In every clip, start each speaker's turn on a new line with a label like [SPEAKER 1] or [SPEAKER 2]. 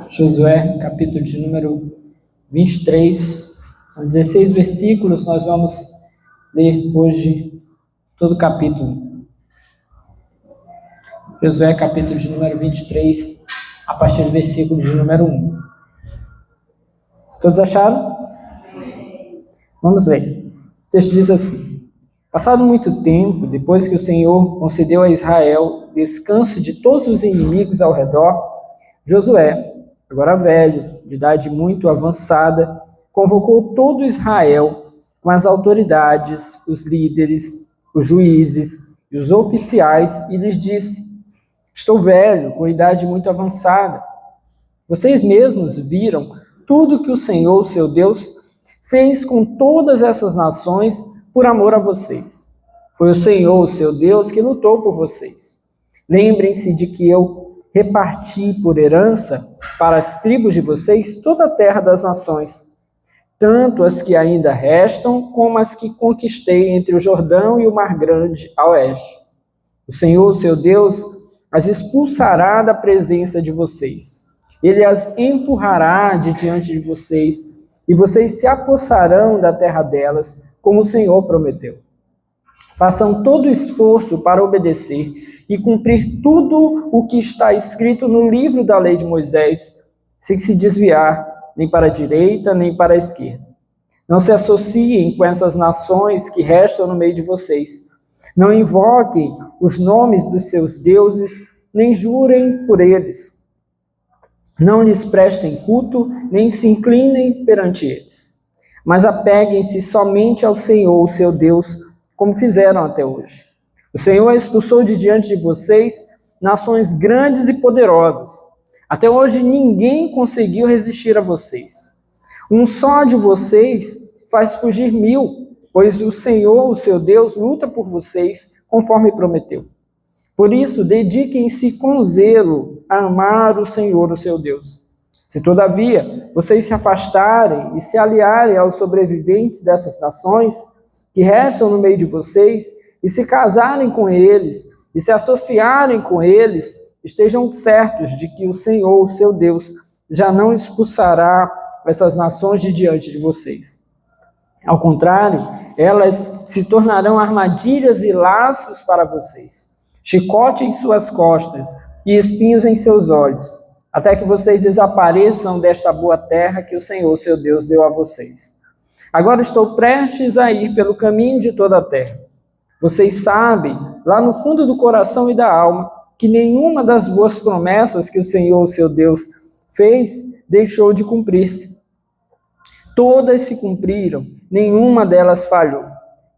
[SPEAKER 1] Josué, capítulo de número 23, são 16 versículos, nós vamos ler hoje todo o capítulo. Josué, capítulo de número 23, a partir do versículo de número 1. Todos acharam? Vamos ler. O texto diz assim: Passado muito tempo, depois que o Senhor concedeu a Israel descanso de todos os inimigos ao redor, Josué, agora velho, de idade muito avançada, convocou todo Israel com as autoridades, os líderes, os juízes e os oficiais e lhes disse: Estou velho, com idade muito avançada. Vocês mesmos viram tudo que o Senhor, seu Deus, fez com todas essas nações por amor a vocês. Foi o Senhor, seu Deus, que lutou por vocês. Lembrem-se de que eu reparti por herança para as tribos de vocês toda a terra das nações, tanto as que ainda restam, como as que conquistei entre o Jordão e o Mar Grande a oeste. O Senhor, seu Deus, as expulsará da presença de vocês. Ele as empurrará de diante de vocês, e vocês se apossarão da terra delas, como o Senhor prometeu. Façam todo o esforço para obedecer e cumprir tudo o que está escrito no livro da lei de Moisés, sem se desviar nem para a direita nem para a esquerda. Não se associem com essas nações que restam no meio de vocês. Não invoquem os nomes dos seus deuses, nem jurem por eles. Não lhes prestem culto, nem se inclinem perante eles. Mas apeguem-se somente ao Senhor, o seu Deus, como fizeram até hoje. O Senhor expulsou de diante de vocês nações grandes e poderosas. Até hoje ninguém conseguiu resistir a vocês. Um só de vocês faz fugir 1000, pois o Senhor, o seu Deus, luta por vocês, conforme prometeu. Por isso, dediquem-se com zelo a amar o Senhor, o seu Deus. Se, todavia, vocês se afastarem e se aliarem aos sobreviventes dessas nações, que restam no meio de vocês, e se casarem com eles, e se associarem com eles, estejam certos de que o Senhor, o seu Deus, já não expulsará essas nações de diante de vocês. Ao contrário, elas se tornarão armadilhas e laços para vocês, chicote em suas costas e espinhos em seus olhos, até que vocês desapareçam desta boa terra que o Senhor, seu Deus, deu a vocês. Agora estou prestes a ir pelo caminho de toda a terra. Vocês sabem, lá no fundo do coração e da alma, que nenhuma das boas promessas que o Senhor, seu Deus, fez, deixou de cumprir-se. Todas se cumpriram, nenhuma delas falhou.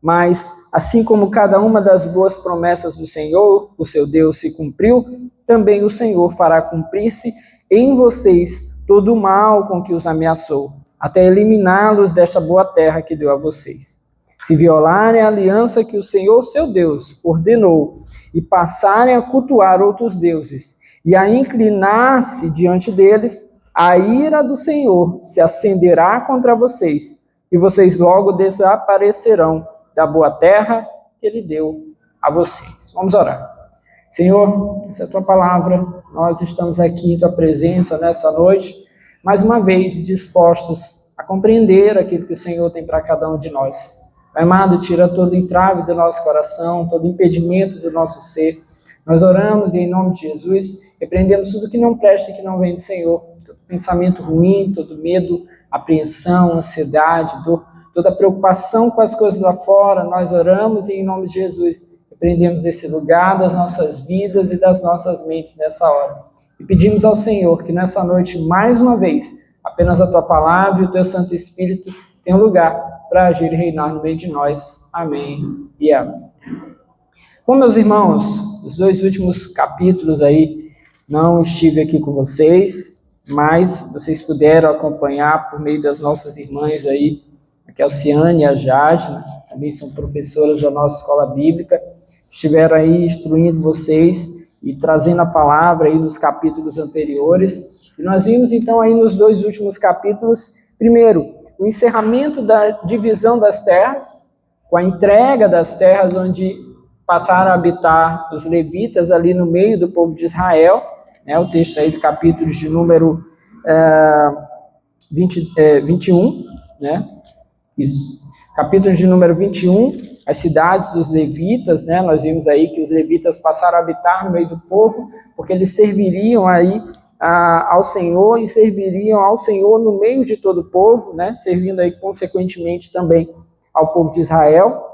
[SPEAKER 1] Mas, assim como cada uma das boas promessas do Senhor, o seu Deus, se cumpriu, também o Senhor fará cumprir-se em vocês todo o mal com que os ameaçou, até eliminá-los desta boa terra que deu a vocês. Se violarem a aliança que o Senhor, seu Deus, ordenou, e passarem a cultuar outros deuses, e a inclinar-se diante deles, a ira do Senhor se acenderá contra vocês, e vocês logo desaparecerão da boa terra que Ele deu a vocês. Vamos orar. Senhor, essa é a Tua palavra, nós estamos aqui em Tua presença nessa noite, mais uma vez dispostos a compreender aquilo que o Senhor tem para cada um de nós. Pai amado, tira todo entrave do nosso coração, todo impedimento do nosso ser. Nós oramos e em nome de Jesus, repreendemos tudo que não presta e que não vem do Senhor. Todo pensamento ruim, todo medo, apreensão, ansiedade, dor, toda preocupação com as coisas lá fora, nós oramos e em nome de Jesus, repreendemos esse lugar das nossas vidas e das nossas mentes nessa hora. E pedimos ao Senhor que nessa noite, mais uma vez, apenas a Tua palavra e o Teu Santo Espírito tenham lugar para agir e reinar no meio de nós. Amém e amém. Bom, meus irmãos, os 2 últimos capítulos aí, não estive aqui com vocês, mas vocês puderam acompanhar por meio das nossas irmãs aí, a Alciane e a Jade, né? Também são professoras da nossa escola bíblica, estiveram aí instruindo vocês e trazendo a palavra aí nos capítulos anteriores. E nós vimos então aí nos 2 últimos capítulos, primeiro, o encerramento da divisão das terras, com a entrega das terras onde passaram a habitar os levitas ali no meio do povo de Israel, né? O texto aí do capítulo de número 21, né? Isso. Capítulo de número 21, as cidades dos levitas, né? Nós vimos aí que os levitas passaram a habitar no meio do povo, porque eles serviriam aí ao Senhor e serviriam ao Senhor no meio de todo o povo, né? Servindo aí consequentemente também ao povo de Israel.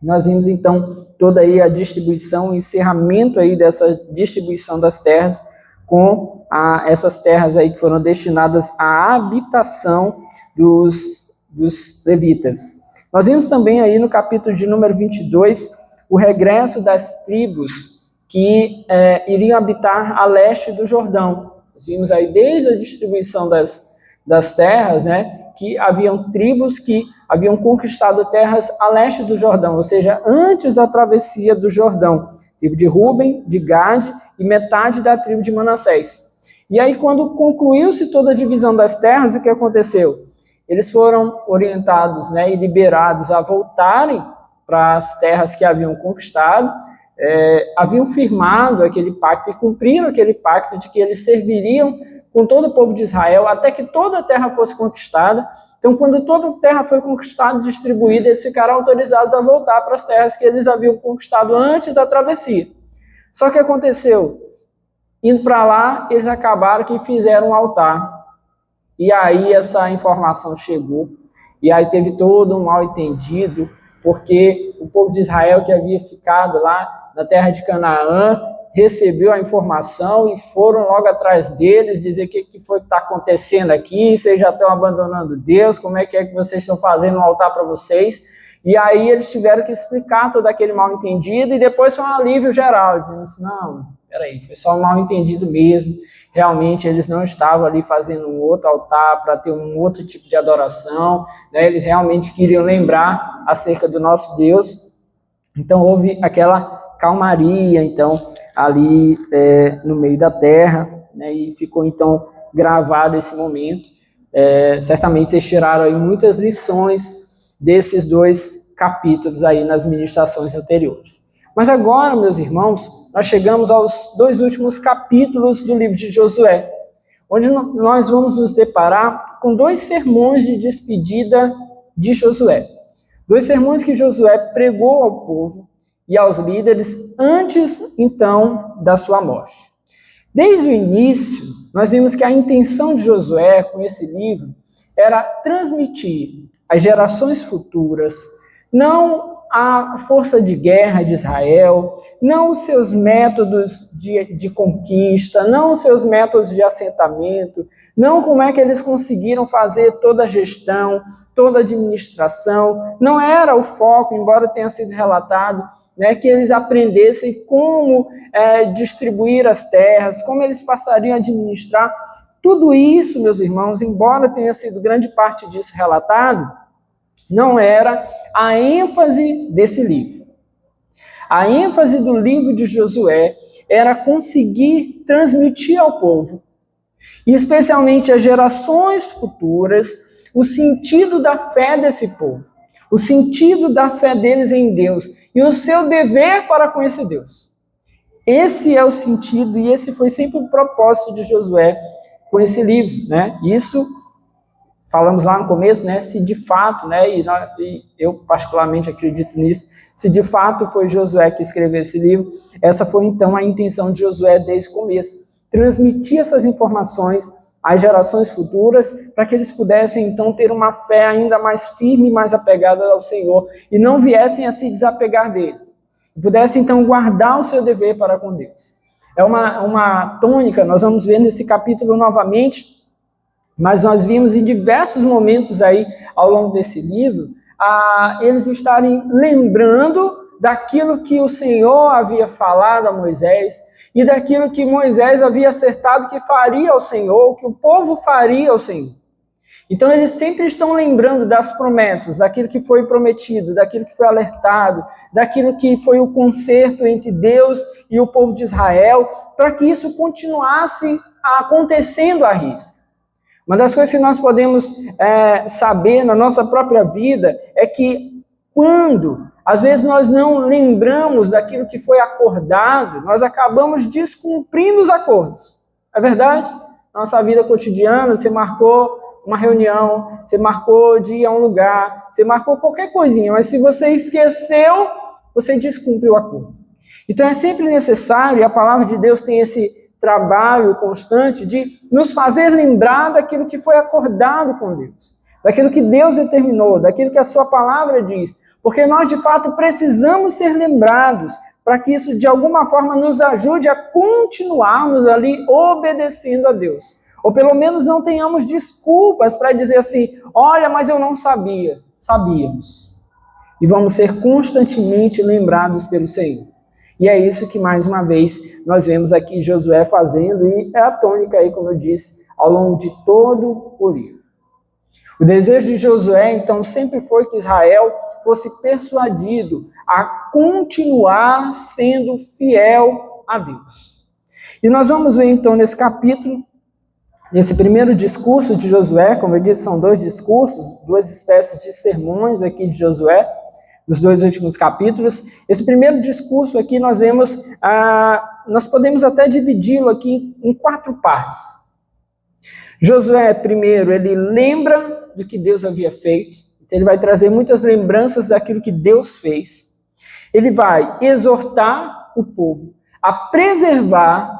[SPEAKER 1] Nós vimos então toda aí a distribuição, o encerramento aí dessa distribuição das terras com essas terras aí que foram destinadas à habitação dos levitas. Nós vimos também aí no capítulo de número 22 o regresso das tribos que iriam habitar a leste do Jordão. Nós vimos aí desde a distribuição das terras, né, que haviam tribos que haviam conquistado terras a leste do Jordão, ou seja, antes da travessia do Jordão. Tribo de Ruben, de Gade e metade da tribo de Manassés. E aí, quando concluiu-se toda a divisão das terras, o que aconteceu? Eles foram orientados, né, e liberados a voltarem para as terras que haviam conquistado, haviam firmado aquele pacto e cumpriram aquele pacto de que eles serviriam com todo o povo de Israel até que toda a terra fosse conquistada. Então, quando toda a terra foi conquistada e distribuída, eles ficaram autorizados a voltar para as terras que eles haviam conquistado antes da travessia. Só que aconteceu, indo para lá, eles acabaram que fizeram um altar. E aí essa informação chegou, e aí teve todo um mal-entendido, porque o povo de Israel que havia ficado lá na terra de Canaã, recebeu a informação e foram logo atrás deles, dizer o que foi que está acontecendo aqui, vocês já estão abandonando Deus, como é que vocês estão fazendo um altar para vocês? E aí eles tiveram que explicar todo aquele mal-entendido, e depois foi um alívio geral, dizendo assim, não, peraí, foi só um mal-entendido mesmo, realmente eles não estavam ali fazendo um outro altar para ter um outro tipo de adoração, né? Eles realmente queriam lembrar acerca do nosso Deus. Então houve aquela calmaria, então, ali no meio da terra, né? E ficou então gravado esse momento. Certamente vocês tiraram aí muitas lições desses dois capítulos aí nas ministrações anteriores. Mas agora, meus irmãos, nós chegamos aos dois últimos capítulos do livro de Josué, onde nós vamos nos deparar com dois sermões de despedida de Josué. Dois sermões que Josué pregou ao povo e aos líderes antes, então, da sua morte. Desde o início, nós vimos que a intenção de Josué com esse livro era transmitir às gerações futuras, não a força de guerra de Israel, não os seus métodos de conquista, não os seus métodos de assentamento, não como é que eles conseguiram fazer toda a gestão, toda a administração. Não era o foco, embora tenha sido relatado, né, que eles aprendessem como distribuir as terras, como eles passariam a administrar. Tudo isso, meus irmãos, embora tenha sido grande parte disso relatado, não era a ênfase desse livro. A ênfase do livro de Josué era conseguir transmitir ao povo, e especialmente às gerações futuras, o sentido da fé desse povo, o sentido da fé deles em Deus e o seu dever para com esse Deus. Esse é o sentido e esse foi sempre o propósito de Josué com esse livro, né? Isso falamos lá no começo, né? Se de fato, né? E eu particularmente acredito nisso. Se de fato foi Josué que escreveu esse livro, essa foi então a intenção de Josué desde o começo, transmitir essas informações às gerações futuras, para que eles pudessem então ter uma fé ainda mais firme e mais apegada ao Senhor, e não viessem a se desapegar dele, e pudessem então guardar o seu dever para com Deus. É uma tônica, nós vamos ver nesse capítulo novamente, mas nós vimos em diversos momentos aí, ao longo desse livro, eles estarem lembrando daquilo que o Senhor havia falado a Moisés, e daquilo que Moisés havia acertado que faria ao Senhor, que o povo faria ao Senhor. Então eles sempre estão lembrando das promessas, daquilo que foi prometido, daquilo que foi alertado, daquilo que foi o concerto entre Deus e o povo de Israel, para que isso continuasse acontecendo à risca. Uma das coisas que nós podemos saber na nossa própria vida é que quando às vezes nós não lembramos daquilo que foi acordado, nós acabamos descumprindo os acordos. É verdade? na nossa vida cotidiana, você marcou uma reunião, você marcou de ir a um lugar, você marcou qualquer coisinha, mas se você esqueceu, você descumpre o acordo. Então é sempre necessário, e a palavra de Deus tem esse trabalho constante de nos fazer lembrar daquilo que foi acordado com Deus, daquilo que Deus determinou, daquilo que a sua palavra diz, porque nós de fato precisamos ser lembrados para que isso de alguma forma nos ajude a continuarmos ali obedecendo a Deus. Ou pelo menos não tenhamos desculpas para dizer assim, olha, mas eu não sabia. Sabíamos. E vamos ser constantemente lembrados pelo Senhor. E é isso que, mais uma vez, nós vemos aqui Josué fazendo, e é a tônica aí, como eu disse, ao longo de todo o livro. O desejo de Josué, então, sempre foi que Israel fosse persuadido a continuar sendo fiel a Deus. E nós vamos ver, então, nesse capítulo, nesse primeiro discurso de Josué, como eu disse, são dois discursos, duas espécies de sermões aqui de Josué, nos dois últimos capítulos. Esse primeiro discurso aqui nós vemos, nós podemos até dividi-lo aqui em 4 partes. Josué, primeiro, ele lembra do que Deus havia feito, então ele vai trazer muitas lembranças daquilo que Deus fez. Ele vai exortar o povo a preservar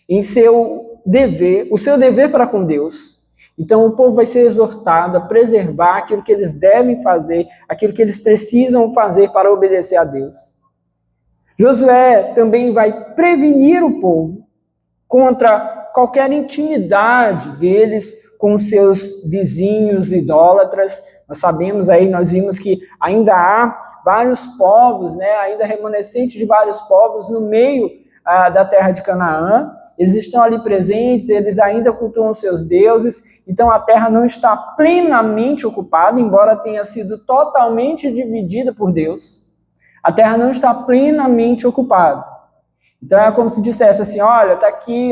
[SPEAKER 1] em seu dever, o seu dever para com Deus. Então o povo vai ser exortado a preservar aquilo que eles devem fazer, aquilo que eles precisam fazer para obedecer a Deus. Josué também vai prevenir o povo contra qualquer intimidade deles com seus vizinhos idólatras. Nós sabemos aí, nós vimos que ainda há vários povos, ainda remanescente de vários povos no meio da terra de Canaã. Eles estão ali presentes, eles ainda cultuam seus deuses, então a terra não está plenamente ocupada, embora tenha sido totalmente dividida por Deus. A terra não está plenamente ocupada. Então é como se dissesse assim, olha, está aqui,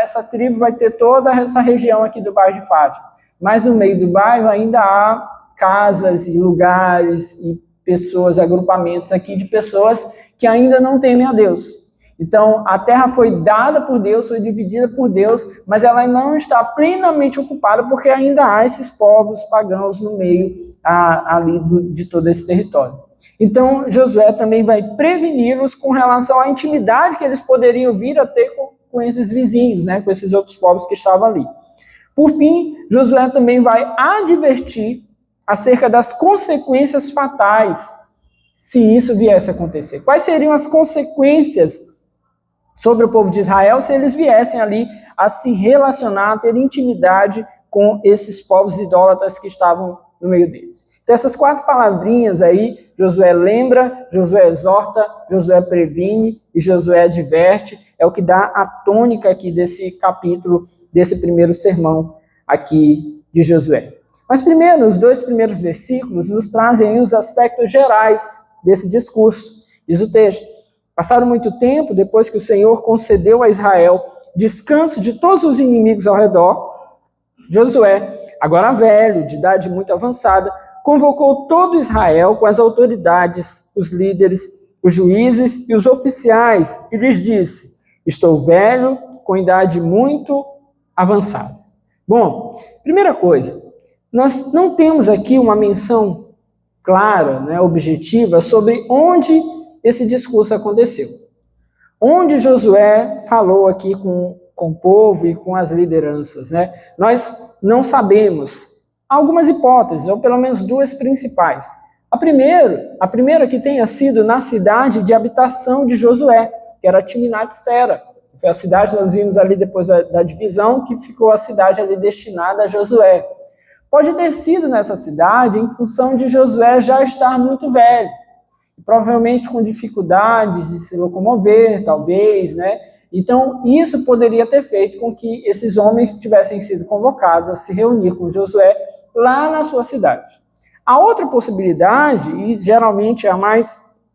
[SPEAKER 1] essa tribo vai ter toda essa região aqui do bairro de Fátima, mas no meio do bairro ainda há casas e lugares e pessoas, agrupamentos aqui de pessoas que ainda não temem a Deus. Então, a terra foi dada por Deus, foi dividida por Deus, mas ela não está plenamente ocupada porque ainda há esses povos pagãos no meio ali de todo esse território. Então, Josué também vai preveni-los com relação à intimidade que eles poderiam vir a ter com esses vizinhos, com esses outros povos que estavam ali. Por fim, Josué também vai advertir acerca das consequências fatais se isso viesse a acontecer. Quais seriam as consequências sobre o povo de Israel se eles viessem ali a se relacionar, a ter intimidade com esses povos idólatras que estavam no meio deles. Então essas 4 palavrinhas aí, Josué lembra, Josué exorta, Josué previne e Josué adverte, é o que dá a tônica aqui desse capítulo, desse primeiro sermão aqui de Josué. Mas primeiro, os 2 primeiros versículos nos trazem aí os aspectos gerais desse discurso. Diz o texto: passaram muito tempo depois que o Senhor concedeu a Israel descanso de todos os inimigos ao redor. Josué, agora velho, de idade muito avançada, convocou todo Israel com as autoridades, os líderes, os juízes e os oficiais e lhes disse: estou velho, com idade muito avançada. Bom, primeira coisa, nós não temos aqui uma menção clara, objetiva, sobre onde esse discurso aconteceu. Onde Josué falou aqui com o povo e com as lideranças, Nós não sabemos. Há algumas hipóteses, ou pelo menos 2 principais. A primeira que tenha sido na cidade de habitação de Josué, que era Timnat-Sera. Foi a cidade, nós vimos ali depois da divisão, que ficou a cidade ali destinada a Josué. Pode ter sido nessa cidade em função de Josué já estar muito velho, provavelmente com dificuldades de se locomover, talvez, Então, isso poderia ter feito com que esses homens tivessem sido convocados a se reunir com Josué lá na sua cidade. A outra possibilidade, e geralmente a mais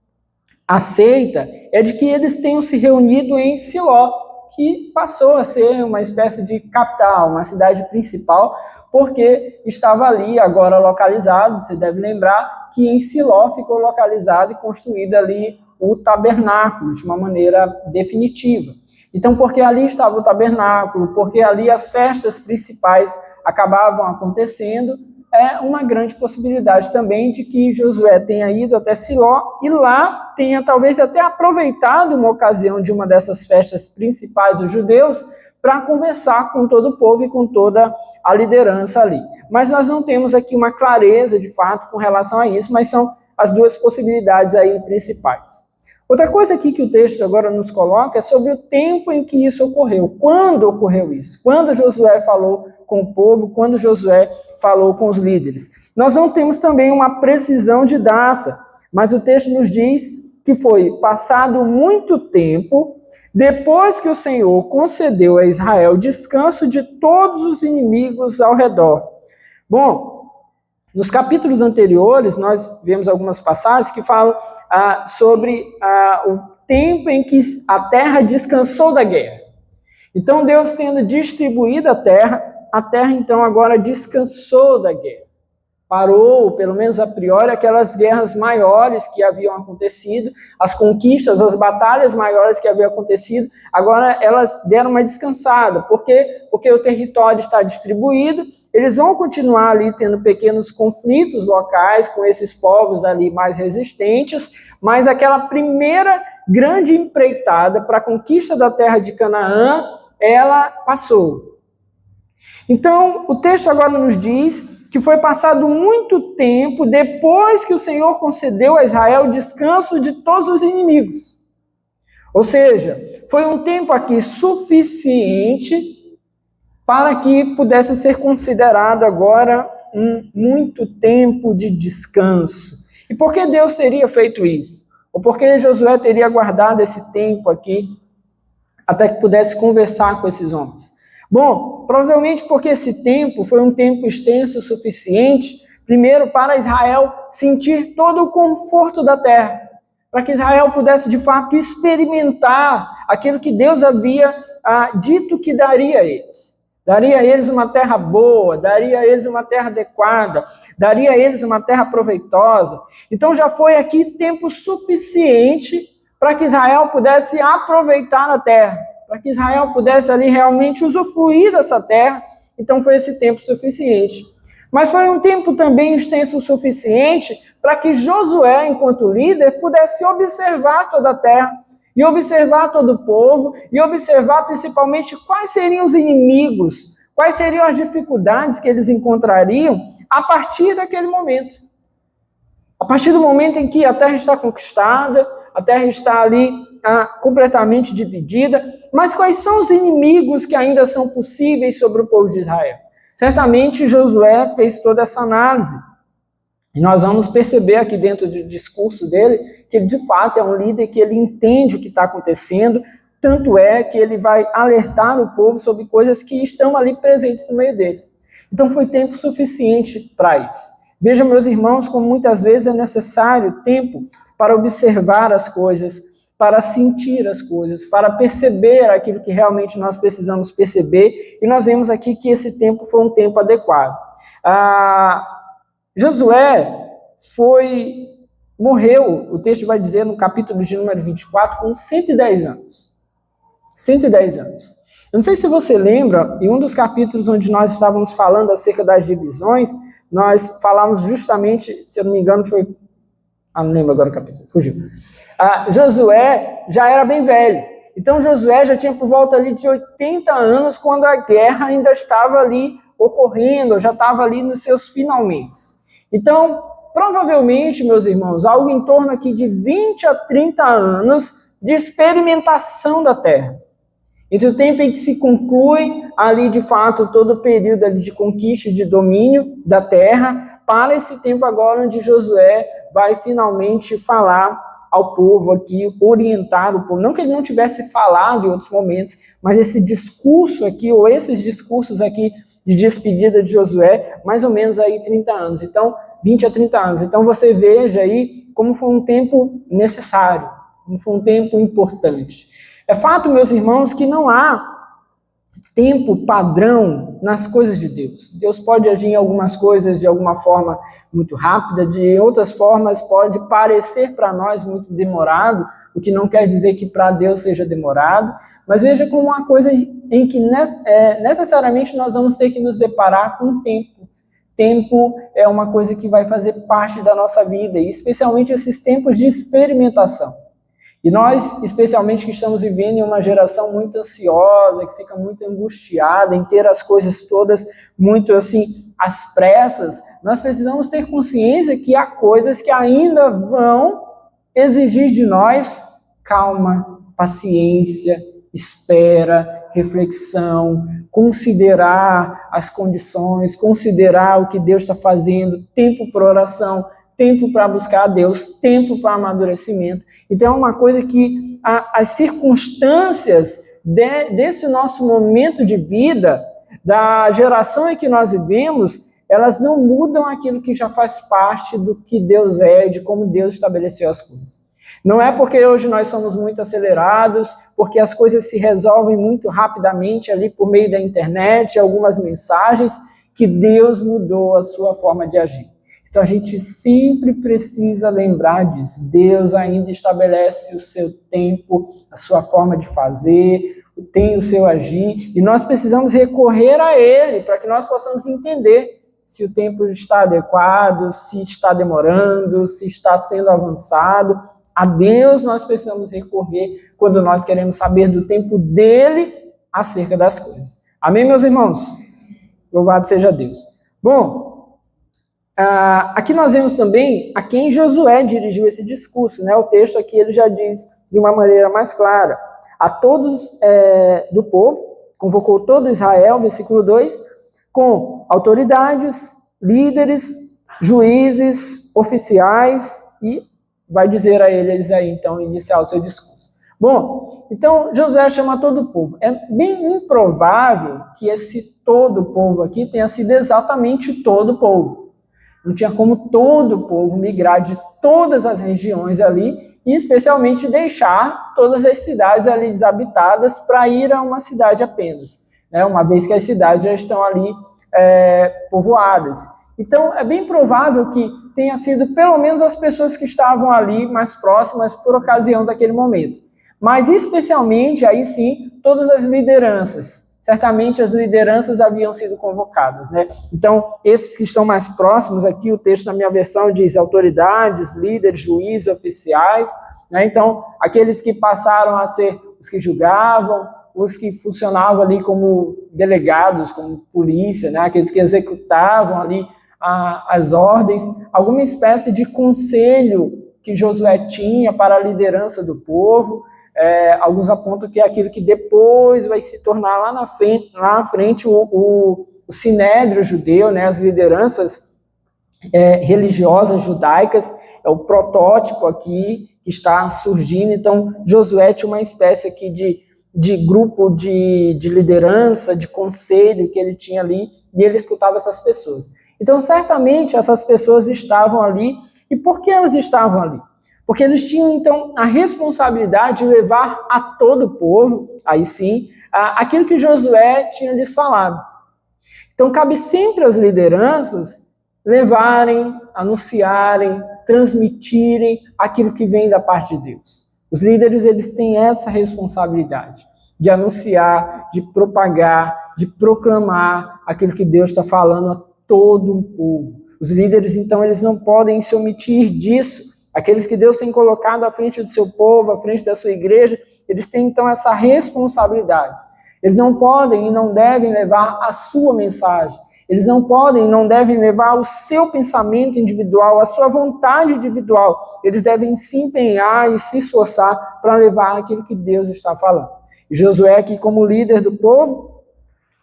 [SPEAKER 1] aceita, é de que eles tenham se reunido em Siló, que passou a ser uma espécie de capital, uma cidade principal, porque estava ali agora localizado. Você deve lembrar que em Siló ficou localizado e construído ali o tabernáculo de uma maneira definitiva. Então, porque ali estava o tabernáculo, porque ali as festas principais acabavam acontecendo, é uma grande possibilidade também de que Josué tenha ido até Siló e lá tenha talvez até aproveitado uma ocasião de uma dessas festas principais dos judeus para conversar com todo o povo e com toda a liderança ali. Mas nós não temos aqui uma clareza de fato com relação a isso, mas são as duas possibilidades aí principais. Outra coisa aqui que o texto agora nos coloca é sobre o tempo em que isso ocorreu. Quando ocorreu isso? Quando Josué falou com o povo, quando Josué falou com os líderes. Nós não temos também uma precisão de data, mas o texto nos diz que foi passado muito tempo depois que o Senhor concedeu a Israel descanso de todos os inimigos ao redor. Bom, nos capítulos anteriores, nós vemos algumas passagens que falam sobre o tempo em que a terra descansou da guerra. Então, Deus tendo distribuído a terra então agora descansou da guerra. Parou, pelo menos a priori, aquelas guerras maiores que haviam acontecido, as conquistas, as batalhas maiores que haviam acontecido, agora elas deram uma descansada. Por quê? Porque o território está distribuído, eles vão continuar ali tendo pequenos conflitos locais com esses povos ali mais resistentes, mas aquela primeira grande empreitada para a conquista da terra de Canaã, ela passou. Então, o texto agora nos diz que foi passado muito tempo depois que o Senhor concedeu a Israel descanso de todos os inimigos. Ou seja, foi um tempo aqui suficiente para que pudesse ser considerado agora muito tempo de descanso. E por que Deus teria feito isso? Ou por que Josué teria guardado esse tempo aqui até que pudesse conversar com esses homens? Bom, provavelmente porque esse tempo foi um tempo extenso o suficiente, primeiro para Israel sentir todo o conforto da terra, para que Israel pudesse de fato experimentar aquilo que Deus havia dito que daria a eles. Daria a eles uma terra boa, daria a eles uma terra adequada, daria a eles uma terra proveitosa. Então já foi aqui tempo suficiente para que Israel pudesse aproveitar a terra, para que Israel pudesse ali realmente usufruir dessa terra. Então foi esse tempo suficiente. Mas foi um tempo também extenso o suficiente para que Josué, enquanto líder, pudesse observar toda a terra, e observar todo o povo, e observar principalmente quais seriam os inimigos, quais seriam as dificuldades que eles encontrariam a partir daquele momento. A partir do momento em que a terra está conquistada, a terra está ali completamente dividida, mas quais são os inimigos que ainda são possíveis sobre o povo de Israel? Certamente Josué fez toda essa análise, e nós vamos perceber aqui dentro do discurso dele, que ele de fato é um líder que ele entende o que está acontecendo, tanto é que ele vai alertar o povo sobre coisas que estão ali presentes no meio deles. Então foi tempo suficiente para isso. Veja, meus irmãos, como muitas vezes é necessário tempo para observar as coisas, para sentir as coisas, para perceber aquilo que realmente nós precisamos perceber, e nós vemos aqui que esse tempo foi um tempo adequado. Josué morreu, o texto vai dizer no capítulo de número 24, com 110 anos. 110 anos. Eu não sei se você lembra, em um dos capítulos onde nós estávamos falando acerca das divisões, nós falamos justamente, se eu não me engano, foi... não lembro agora o capítulo, fugiu. Josué já era bem velho. Então Josué já tinha por volta ali de 80 anos, quando a guerra ainda estava ali ocorrendo, já estava ali nos seus finalmente. Então, provavelmente, meus irmãos, algo em torno aqui de 20 a 30 anos de experimentação da terra. Entre o tempo em que se conclui ali, de fato, todo o período ali de conquista e de domínio da terra, para esse tempo agora onde Josué vai finalmente falar ao povo aqui, orientar o povo. Não que ele não tivesse falado em outros momentos, mas esse discurso aqui, ou esses discursos aqui de despedida de Josué, mais ou menos aí 30 anos. Então, 20 a 30 anos. Então, você veja aí como foi um tempo necessário, como foi um tempo importante. É fato, meus irmãos, que não há tempo padrão nas coisas de Deus. Deus pode agir em algumas coisas de alguma forma muito rápida, de outras formas pode parecer para nós muito demorado, o que não quer dizer que para Deus seja demorado, mas veja como uma coisa em que necessariamente nós vamos ter que nos deparar com o tempo. Tempo é uma coisa que vai fazer parte da nossa vida, e especialmente esses tempos de experimentação. E nós, especialmente que estamos vivendo em uma geração muito ansiosa, que fica muito angustiada em ter as coisas todas muito assim, às pressas, nós precisamos ter consciência que há coisas que ainda vão exigir de nós calma, paciência, espera, reflexão, considerar as condições, considerar o que Deus está fazendo, tempo para oração, tempo para buscar a Deus, tempo para amadurecimento. Então é uma coisa que as circunstâncias desse nosso momento de vida, da geração em que nós vivemos, elas não mudam aquilo que já faz parte do que Deus é, de como Deus estabeleceu as coisas. Não é porque hoje nós somos muito acelerados, porque as coisas se resolvem muito rapidamente ali por meio da internet, algumas mensagens, que Deus mudou a sua forma de agir. Então a gente sempre precisa lembrar disso. Deus ainda estabelece o seu tempo, a sua forma de fazer, tem o seu agir, e nós precisamos recorrer a Ele para que nós possamos entender se o tempo está adequado, se está demorando, se está sendo avançado. A Deus nós precisamos recorrer quando nós queremos saber do tempo dele acerca das coisas. Amém, meus irmãos? Louvado seja Deus. Bom, aqui nós vemos também a quem Josué dirigiu esse discurso, né? O texto aqui ele já diz de uma maneira mais clara. A todos do povo, convocou todo Israel, versículo 2, com autoridades, líderes, juízes, oficiais, e vai dizer a eles aí, então, iniciar o seu discurso. Bom, então Josué chama todo o povo. É bem improvável que esse todo o povo aqui tenha sido exatamente todo o povo. Não tinha como todo o povo migrar de todas as regiões ali, e especialmente deixar todas as cidades ali desabitadas para ir a uma cidade apenas, né? Uma vez que as cidades já estão ali povoadas. Então, é bem provável que tenha sido pelo menos as pessoas que estavam ali mais próximas por ocasião daquele momento. Mas, especialmente, aí sim, todas as lideranças. Certamente as lideranças haviam sido convocadas, né? Então, esses que estão mais próximos, aqui o texto na minha versão diz autoridades, líderes, juízes, oficiais, né? Então, aqueles que passaram a ser os que julgavam, os que funcionavam ali como delegados, como polícia, né? Aqueles que executavam ali as ordens, alguma espécie de conselho que Josué tinha para a liderança do povo. Alguns apontam que é aquilo que depois vai se tornar lá na frente o sinédrio judeu, né? As lideranças religiosas judaicas, é o protótipo aqui que está surgindo. Então Josué tinha uma espécie aqui de grupo de liderança, de conselho que ele tinha ali, e ele escutava essas pessoas. Então, certamente, essas pessoas estavam ali. E por que elas estavam ali? Porque eles tinham, então, a responsabilidade de levar a todo o povo, aí sim, aquilo que Josué tinha lhes falado. Então, cabe sempre às lideranças levarem, anunciarem, transmitirem aquilo que vem da parte de Deus. Os líderes, eles têm essa responsabilidade de anunciar, de propagar, de proclamar aquilo que Deus está falando a todo o povo. Os líderes, então, eles não podem se omitir disso. Aqueles que Deus tem colocado à frente do seu povo, à frente da sua igreja, eles têm, então, essa responsabilidade. Eles não podem e não devem levar a sua mensagem. Eles não podem e não devem levar o seu pensamento individual, a sua vontade individual. Eles devem se empenhar e se esforçar para levar aquilo que Deus está falando. E Josué, aqui como líder do povo,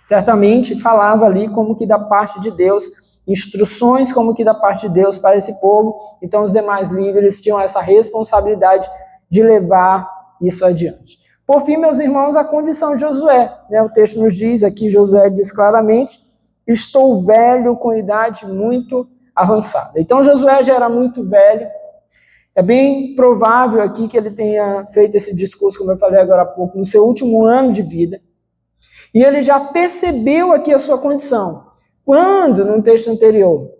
[SPEAKER 1] certamente falava ali como que da parte de Deus, instruções como que da parte de Deus para esse povo. Então os demais líderes tinham essa responsabilidade de levar isso adiante. Por fim, meus irmãos, a condição de Josué, né? O texto nos diz aqui, Josué diz claramente, estou velho com idade muito avançada. Então Josué já era muito velho. É bem provável aqui que ele tenha feito esse discurso, como eu falei agora há pouco, no seu último ano de vida. E ele já percebeu aqui a sua condição. Quando, no texto anterior,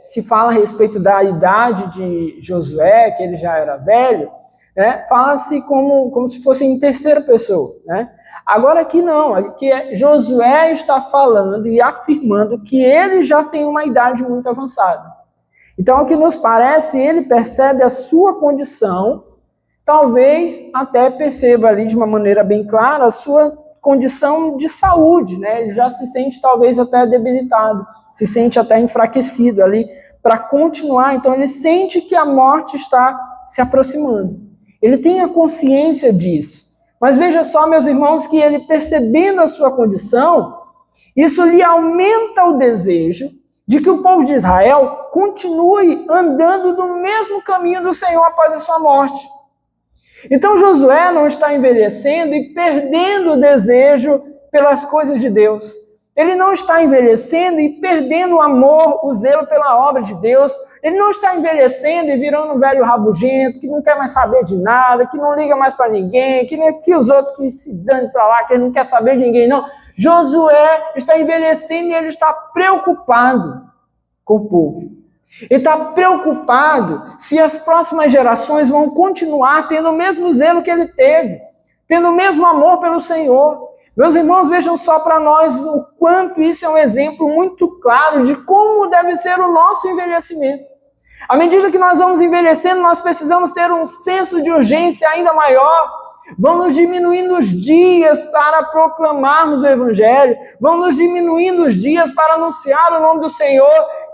[SPEAKER 1] se fala a respeito da idade de Josué, que ele já era velho, né, fala-se como se fosse em terceira pessoa, né? Agora aqui não, aqui Josué está falando e afirmando que ele já tem uma idade muito avançada. Então, ao que nos parece, ele percebe a sua condição, talvez até perceba ali de uma maneira bem clara a sua condição de saúde, né? Ele já se sente talvez até debilitado, se sente até enfraquecido ali para continuar. Então, ele sente que a morte está se aproximando. Ele tem a consciência disso. Mas veja só, meus irmãos, que ele percebendo a sua condição, isso lhe aumenta o desejo de que o povo de Israel continue andando no mesmo caminho do Senhor após a sua morte. Então Josué não está envelhecendo e perdendo o desejo pelas coisas de Deus. Ele não está envelhecendo e perdendo o amor, o zelo pela obra de Deus. Ele não está envelhecendo e virando um velho rabugento, que não quer mais saber de nada, que não liga mais para ninguém, que os outros que se dane para lá, que ele não quer saber de ninguém, não. Josué está envelhecendo e ele está preocupado com o povo. Ele está preocupado se as próximas gerações vão continuar tendo o mesmo zelo que ele teve, tendo o mesmo amor pelo Senhor. Meus irmãos, vejam só para nós o quanto isso é um exemplo muito claro de como deve ser o nosso envelhecimento. À medida que nós vamos envelhecendo, nós precisamos ter um senso de urgência ainda maior. Vamos diminuindo os dias para proclamarmos o Evangelho. Vamos diminuindo os dias para anunciar o nome do Senhor.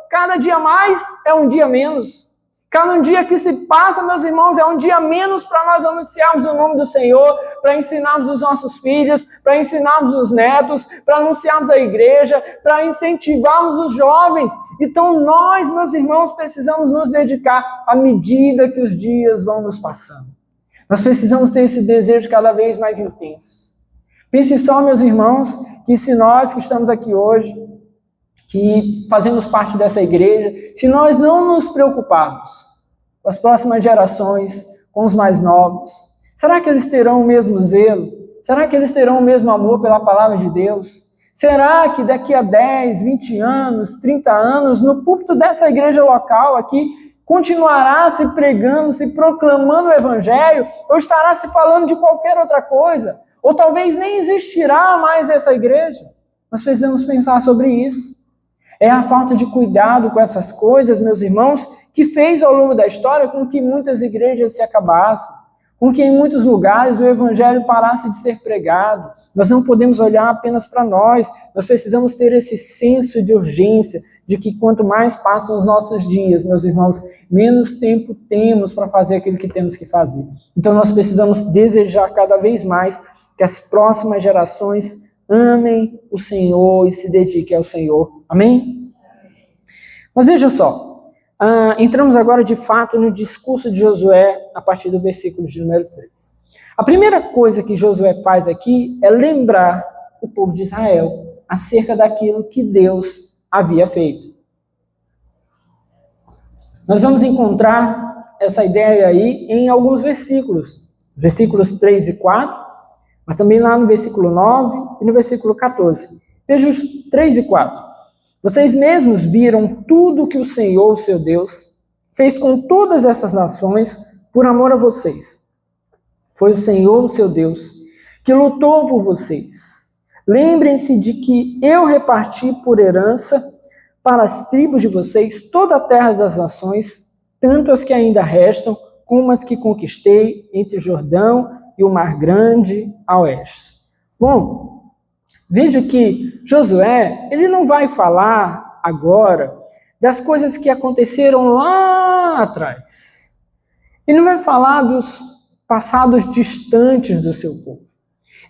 [SPEAKER 1] Cada dia mais é um dia menos. Cada dia que se passa, meus irmãos, é um dia menos para nós anunciarmos o nome do Senhor, para ensinarmos os nossos filhos, para ensinarmos os netos, para anunciarmos a igreja, para incentivarmos os jovens. Então nós, meus irmãos, precisamos nos dedicar à medida que os dias vão nos passando. Nós precisamos ter esse desejo cada vez mais intenso. Pense só, meus irmãos, que se nós que estamos aqui hoje, que fazemos parte dessa igreja, se nós não nos preocuparmos com as próximas gerações, com os mais novos, será que eles terão o mesmo zelo? Será que eles terão o mesmo amor pela palavra de Deus? Será que daqui a 10, 20 anos, 30 anos, no púlpito dessa igreja local aqui, continuará se pregando, se proclamando o Evangelho, ou estará se falando de qualquer outra coisa? Ou talvez nem existirá mais essa igreja? Nós precisamos pensar sobre isso. É a falta de cuidado com essas coisas, meus irmãos, que fez ao longo da história com que muitas igrejas se acabassem, com que em muitos lugares o Evangelho parasse de ser pregado. Nós não podemos olhar apenas para nós precisamos ter esse senso de urgência, de que quanto mais passam os nossos dias, meus irmãos, menos tempo temos para fazer aquilo que temos que fazer. Então nós precisamos desejar cada vez mais que as próximas gerações amem o Senhor e se dediquem ao Senhor. Amém? Mas veja só, entramos agora de fato no discurso de Josué a partir do versículo de número 3. A primeira coisa que Josué faz aqui é lembrar o povo de Israel acerca daquilo que Deus havia feito. Nós vamos encontrar essa ideia aí em alguns versículos, versículos 3 e 4, mas também lá no versículo 9 e no versículo 14. Veja os 3 e 4. Vocês mesmos viram tudo que o Senhor, seu Deus, fez com todas essas nações por amor a vocês. Foi o Senhor, o seu Deus, que lutou por vocês. Lembrem-se de que eu reparti por herança para as tribos de vocês toda a terra das nações, tanto as que ainda restam, como as que conquistei entre o Jordão e o Mar Grande a oeste. Bom, veja que Josué, ele não vai falar agora das coisas que aconteceram lá atrás. Ele não vai falar dos passados distantes do seu povo.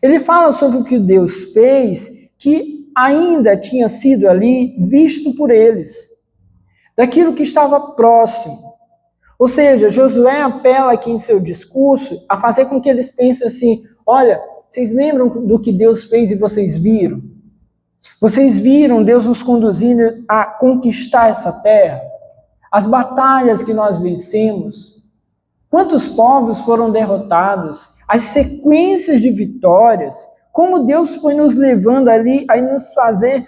[SPEAKER 1] Ele fala sobre o que Deus fez, que ainda tinha sido ali visto por eles, daquilo que estava próximo. Ou seja, Josué apela aqui em seu discurso a fazer com que eles pensem assim: olha, vocês lembram do que Deus fez e vocês viram? Vocês viram Deus nos conduzindo a conquistar essa terra? As batalhas que nós vencemos? Quantos povos foram derrotados? As sequências de vitórias? como Deus foi nos levando ali a nos fazer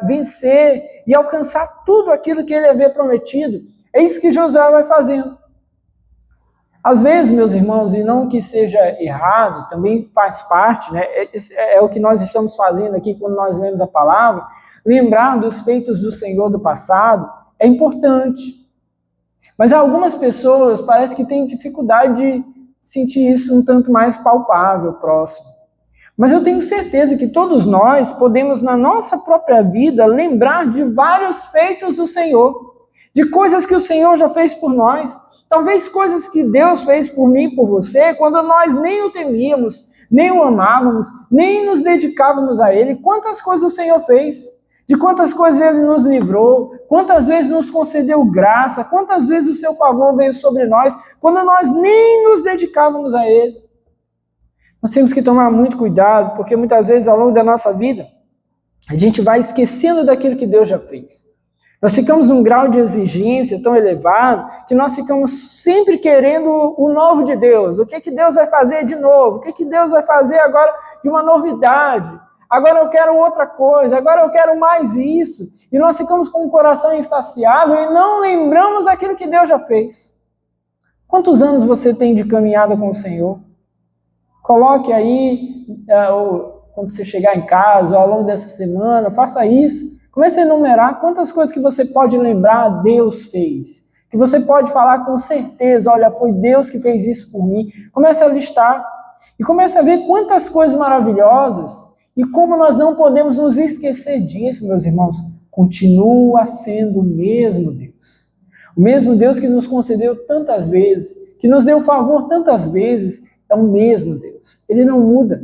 [SPEAKER 1] vencer e alcançar tudo aquilo que ele havia prometido. É isso que Josué vai fazendo. Às vezes, meus irmãos, e não que seja errado, também faz parte, né? É o que nós estamos fazendo aqui quando nós lemos a palavra, lembrar dos feitos do Senhor do passado é importante. Mas algumas pessoas parece que têm dificuldade de sentir isso um tanto mais palpável, próximo. Mas eu tenho certeza que todos nós podemos, na nossa própria vida, lembrar de vários feitos do Senhor, de coisas que o Senhor já fez por nós. Talvez coisas que Deus fez por mim e por você, quando nós nem o temíamos, nem o amávamos, nem nos dedicávamos a Ele. Quantas coisas o Senhor fez? De quantas coisas Ele nos livrou? Quantas vezes nos concedeu graça? Quantas vezes o seu favor veio sobre nós, quando nós nem nos dedicávamos a Ele? Nós temos que tomar muito cuidado, porque muitas vezes ao longo da nossa vida, a gente vai esquecendo daquilo que Deus já fez. Nós ficamos num grau de exigência tão elevado que nós ficamos sempre querendo o novo de Deus. O que Deus vai fazer de novo? O que Deus vai fazer agora de uma novidade? Agora eu quero outra coisa, agora eu quero mais isso. E nós ficamos com o coração insaciável e não lembramos daquilo que Deus já fez. Quantos anos você tem de caminhada com o Senhor? Coloque aí, quando você chegar em casa, ao longo dessa semana, faça isso. Comece a enumerar quantas coisas que você pode lembrar Deus fez. Que você pode falar com certeza, olha, foi Deus que fez isso por mim. Comece a listar. E comece a ver quantas coisas maravilhosas. E como nós não podemos nos esquecer disso, meus irmãos. Continua sendo o mesmo Deus. O mesmo Deus que nos concedeu tantas vezes, que nos deu favor tantas vezes, é o mesmo Deus. Ele não muda.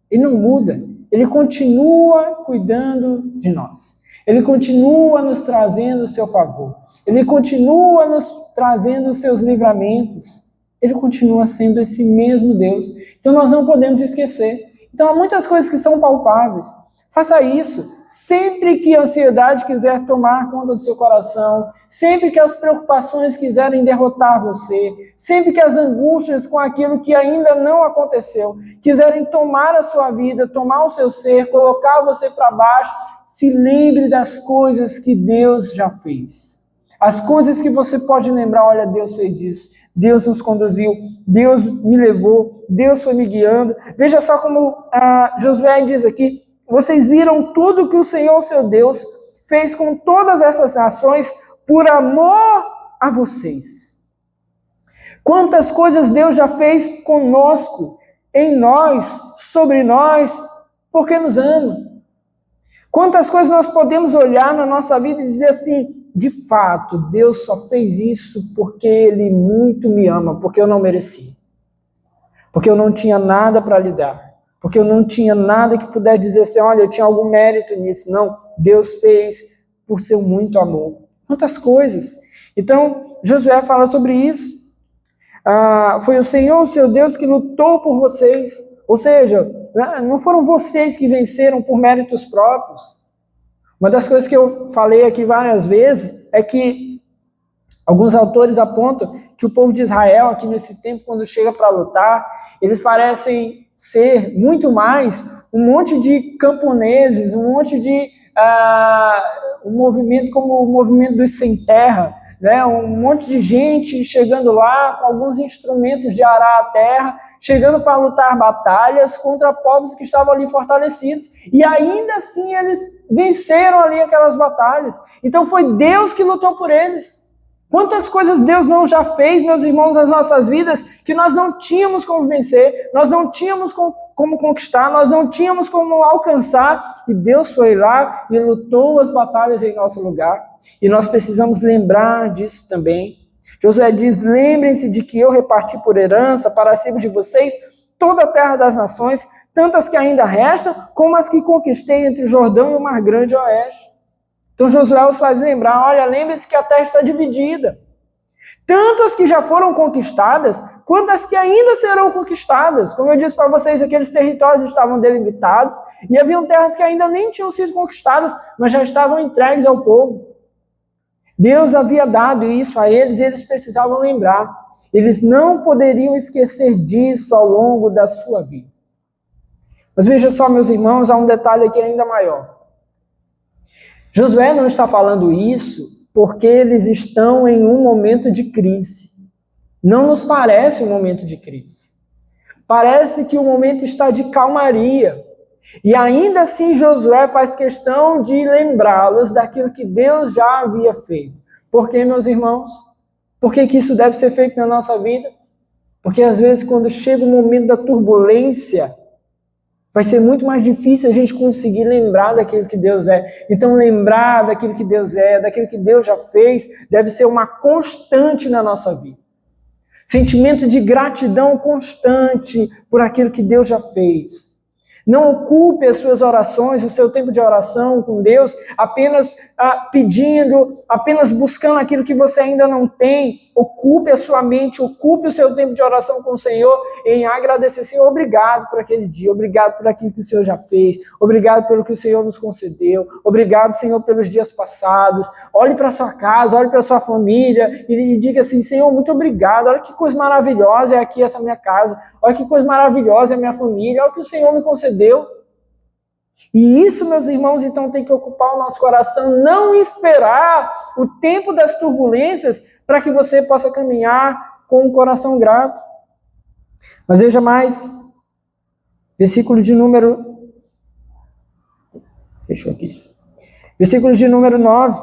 [SPEAKER 1] Ele não muda. Ele continua cuidando de nós. Ele continua nos trazendo o seu favor. Ele continua nos trazendo os seus livramentos. Ele continua sendo esse mesmo Deus. Então nós não podemos esquecer. Então há muitas coisas que são palpáveis. Faça isso. Sempre que a ansiedade quiser tomar conta do seu coração, sempre que as preocupações quiserem derrotar você, sempre que as angústias com aquilo que ainda não aconteceu quiserem tomar a sua vida, tomar o seu ser, colocar você para baixo, se lembre das coisas que Deus já fez. As coisas que você pode lembrar, olha, Deus fez isso, Deus nos conduziu, Deus me levou, Deus foi me guiando. Veja só como Josué diz aqui, vocês viram tudo que o Senhor, seu Deus, fez com todas essas nações por amor a vocês. Quantas coisas Deus já fez conosco, em nós, sobre nós, porque nos ama. Quantas coisas nós podemos olhar na nossa vida e dizer assim, de fato, Deus só fez isso porque Ele muito me ama, porque eu não merecia. Porque eu não tinha nada para lhe dar. Porque eu não tinha nada que pudesse dizer assim, olha, eu tinha algum mérito nisso. Não, Deus fez por seu muito amor. Quantas coisas. Então, Josué fala sobre isso. Foi o Senhor, o seu Deus, que lutou por vocês. Ou seja, não foram vocês que venceram por méritos próprios. Uma das coisas que eu falei aqui várias vezes é que alguns autores apontam que o povo de Israel, aqui nesse tempo, quando chega para lutar, eles parecem ser muito mais um monte de camponeses, um monte de um movimento como o movimento dos sem terra, né? Um monte de gente chegando lá com alguns instrumentos de arar a terra, chegando para lutar batalhas contra povos que estavam ali fortalecidos. E ainda assim eles venceram ali aquelas batalhas. Então foi Deus que lutou por eles. Quantas coisas Deus não já fez, meus irmãos, nas nossas vidas, que nós não tínhamos como vencer, nós não tínhamos como conquistar, nós não tínhamos como alcançar, e Deus foi lá e lutou as batalhas em nosso lugar. E nós precisamos lembrar disso também. Josué diz, lembrem-se de que eu reparti por herança para cima de vocês toda a terra das nações, tantas que ainda restam, como as que conquistei entre o Jordão e o Mar Grande a oeste. Então Josué os faz lembrar, olha, lembre-se que a terra está dividida. Tanto as que já foram conquistadas, quanto as que ainda serão conquistadas. Como eu disse para vocês, aqueles territórios estavam delimitados, e haviam terras que ainda nem tinham sido conquistadas, mas já estavam entregues ao povo. Deus havia dado isso a eles e eles precisavam lembrar. Eles não poderiam esquecer disso ao longo da sua vida. Mas veja só, meus irmãos, há um detalhe aqui ainda maior. Josué não está falando isso porque eles estão em um momento de crise. Não nos parece um momento de crise. Parece que o momento está de calmaria. E ainda assim Josué faz questão de lembrá-los daquilo que Deus já havia feito. Por quê, meus irmãos? Por que isso deve ser feito na nossa vida? Porque às vezes quando chega o momento da turbulência, vai ser muito mais difícil a gente conseguir lembrar daquilo que Deus é. Então lembrar daquilo que Deus é, daquilo que Deus já fez, deve ser uma constante na nossa vida. Sentimento de gratidão constante por aquilo que Deus já fez. Não ocupe as suas orações, o seu tempo de oração com Deus, apenas pedindo, apenas buscando aquilo que você ainda não tem. Ocupe a sua mente, ocupe o seu tempo de oração com o Senhor em agradecer. Senhor, obrigado por aquele dia, obrigado por aquilo que o Senhor já fez, obrigado pelo que o Senhor nos concedeu, obrigado, Senhor, pelos dias passados. Olhe para a sua casa, olhe para a sua família e diga assim, Senhor, muito obrigado, olha que coisa maravilhosa é aqui essa minha casa, olha que coisa maravilhosa é a minha família, olha o que o Senhor me concedeu. E isso, meus irmãos, então tem que ocupar o nosso coração, não esperar o tempo das turbulências para que você possa caminhar com um coração grato. Mas veja mais, versículo de número... Fechou aqui. Versículo de número 9.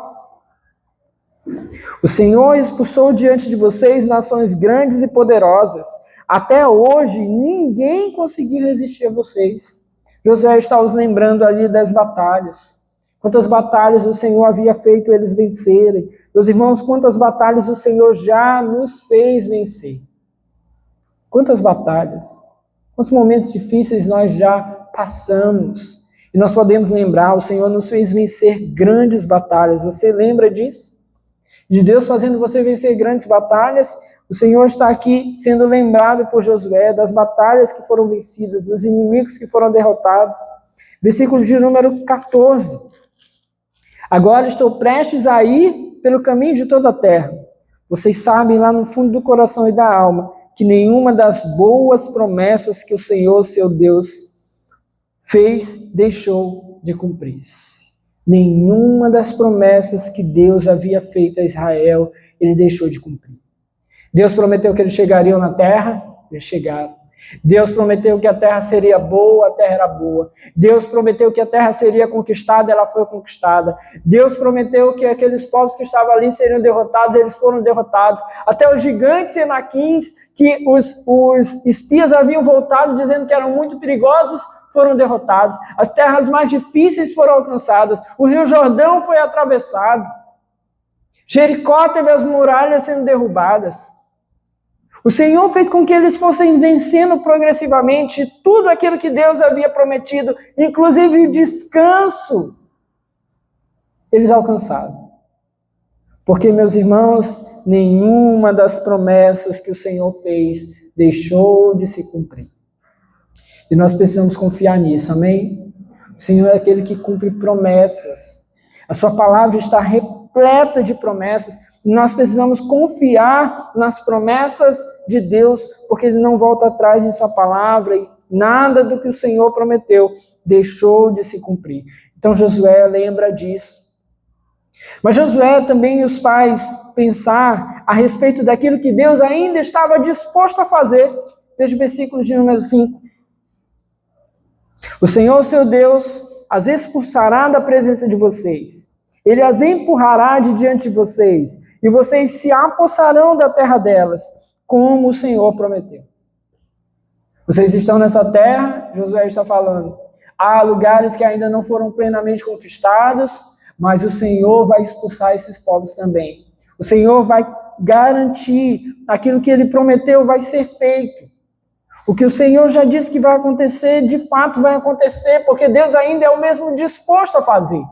[SPEAKER 1] O Senhor expulsou diante de vocês nações grandes e poderosas. Até hoje, ninguém conseguiu resistir a vocês. Josué está os lembrando ali das batalhas. Quantas batalhas o Senhor havia feito eles vencerem. Meus irmãos, quantas batalhas o Senhor já nos fez vencer. Quantas batalhas. Quantos momentos difíceis nós já passamos. E nós podemos lembrar, o Senhor nos fez vencer grandes batalhas. Você lembra disso? De Deus fazendo você vencer grandes batalhas. O Senhor está aqui sendo lembrado por Josué das batalhas que foram vencidas, dos inimigos que foram derrotados. Versículo de número 14. Agora estou prestes a ir pelo caminho de toda a terra. Vocês sabem lá no fundo do coração e da alma que nenhuma das boas promessas que o Senhor, seu Deus, fez, deixou de cumprir. Nenhuma das promessas que Deus havia feito a Israel, ele deixou de cumprir. Deus prometeu que eles chegariam na terra, eles chegaram. Deus prometeu que a terra seria boa, a terra era boa. Deus prometeu que a terra seria conquistada, ela foi conquistada. Deus prometeu que aqueles povos que estavam ali seriam derrotados, eles foram derrotados. Até os gigantes enaquins, que os espias haviam voltado dizendo que eram muito perigosos, foram derrotados. As terras mais difíceis foram alcançadas. O Rio Jordão foi atravessado. Jericó teve as muralhas sendo derrubadas. O Senhor fez com que eles fossem vencendo progressivamente tudo aquilo que Deus havia prometido, inclusive o descanso, eles alcançaram. Porque, meus irmãos, nenhuma das promessas que o Senhor fez deixou de se cumprir. E nós precisamos confiar nisso, amém? O Senhor é aquele que cumpre promessas. A sua palavra está repleta de promessas. Nós precisamos confiar nas promessas de Deus, porque Ele não volta atrás em sua palavra e nada do que o Senhor prometeu deixou de se cumprir. Então Josué lembra disso. Mas Josué também os faz pensar a respeito daquilo que Deus ainda estava disposto a fazer. Veja o versículo de número 5. O Senhor, seu Deus, as expulsará da presença de vocês. Ele as empurrará de diante de vocês. E vocês se apossarão da terra delas, como o Senhor prometeu. Vocês estão nessa terra, Josué está falando. Há lugares que ainda não foram plenamente conquistados, mas o Senhor vai expulsar esses povos também. O Senhor vai garantir aquilo que Ele prometeu vai ser feito. O que o Senhor já disse que vai acontecer, de fato vai acontecer, porque Deus ainda é o mesmo disposto a fazer.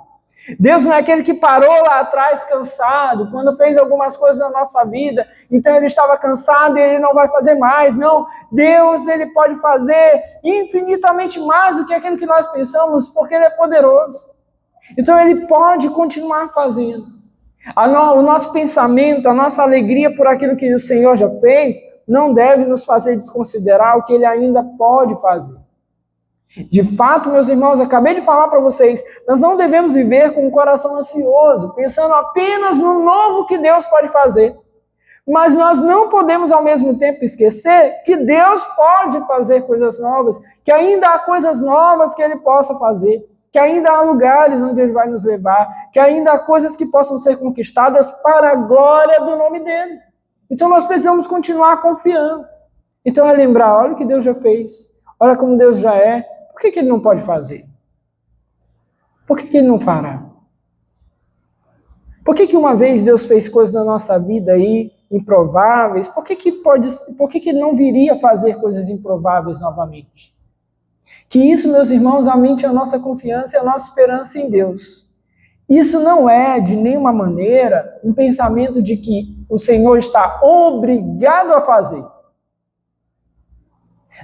[SPEAKER 1] Deus não é aquele que parou lá atrás cansado, quando fez algumas coisas na nossa vida, então ele estava cansado e ele não vai fazer mais. Não, Deus ele pode fazer infinitamente mais do que aquilo que nós pensamos, porque ele é poderoso. Então ele pode continuar fazendo. O nosso pensamento, a nossa alegria por aquilo que o Senhor já fez, não deve nos fazer desconsiderar o que ele ainda pode fazer. De fato, meus irmãos, acabei de falar para vocês, nós não devemos viver com um coração ansioso, pensando apenas no novo que Deus pode fazer. Mas nós não podemos, ao mesmo tempo, esquecer que Deus pode fazer coisas novas, que ainda há coisas novas que Ele possa fazer, que ainda há lugares onde Ele vai nos levar, que ainda há coisas que possam ser conquistadas para a glória do nome dEle. Então nós precisamos continuar confiando. Então é lembrar, olha o que Deus já fez, olha como Deus já é, por que Ele não pode fazer? Por que Ele não fará? Por que uma vez Deus fez coisas na nossa vida aí, improváveis, por que Ele não viria fazer coisas improváveis novamente? Que isso, meus irmãos, aumente a nossa confiança e a nossa esperança em Deus. Isso não é, de nenhuma maneira, um pensamento de que o Senhor está obrigado a fazer.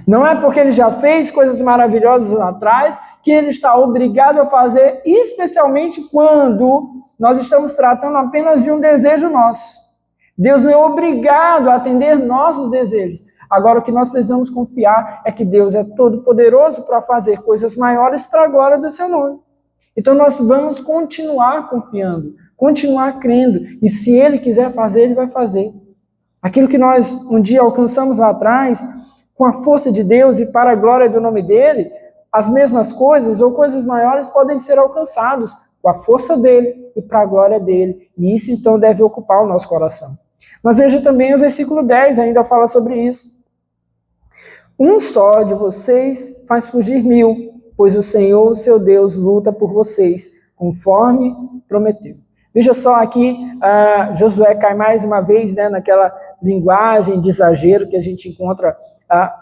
[SPEAKER 1] Não é porque Ele já fez coisas maravilhosas lá atrás que Ele está obrigado a fazer, especialmente quando nós estamos tratando apenas de um desejo nosso. Deus não é obrigado a atender nossos desejos. Agora, o que nós precisamos confiar é que Deus é todo-poderoso para fazer coisas maiores para a glória do seu nome. Então, nós vamos continuar confiando, continuar crendo. E se Ele quiser fazer, Ele vai fazer. Aquilo que nós um dia alcançamos lá atrás, com a força de Deus e para a glória do nome dEle, as mesmas coisas ou coisas maiores podem ser alcançados com a força dEle e para a glória dEle. E isso, então, deve ocupar o nosso coração. Mas veja também o versículo 10, ainda fala sobre isso. Um só de vocês faz fugir 1000, pois o Senhor, seu Deus, luta por vocês, conforme prometeu. Veja só aqui, Josué cai mais uma vez, né, naquela linguagem de exagero que a gente encontra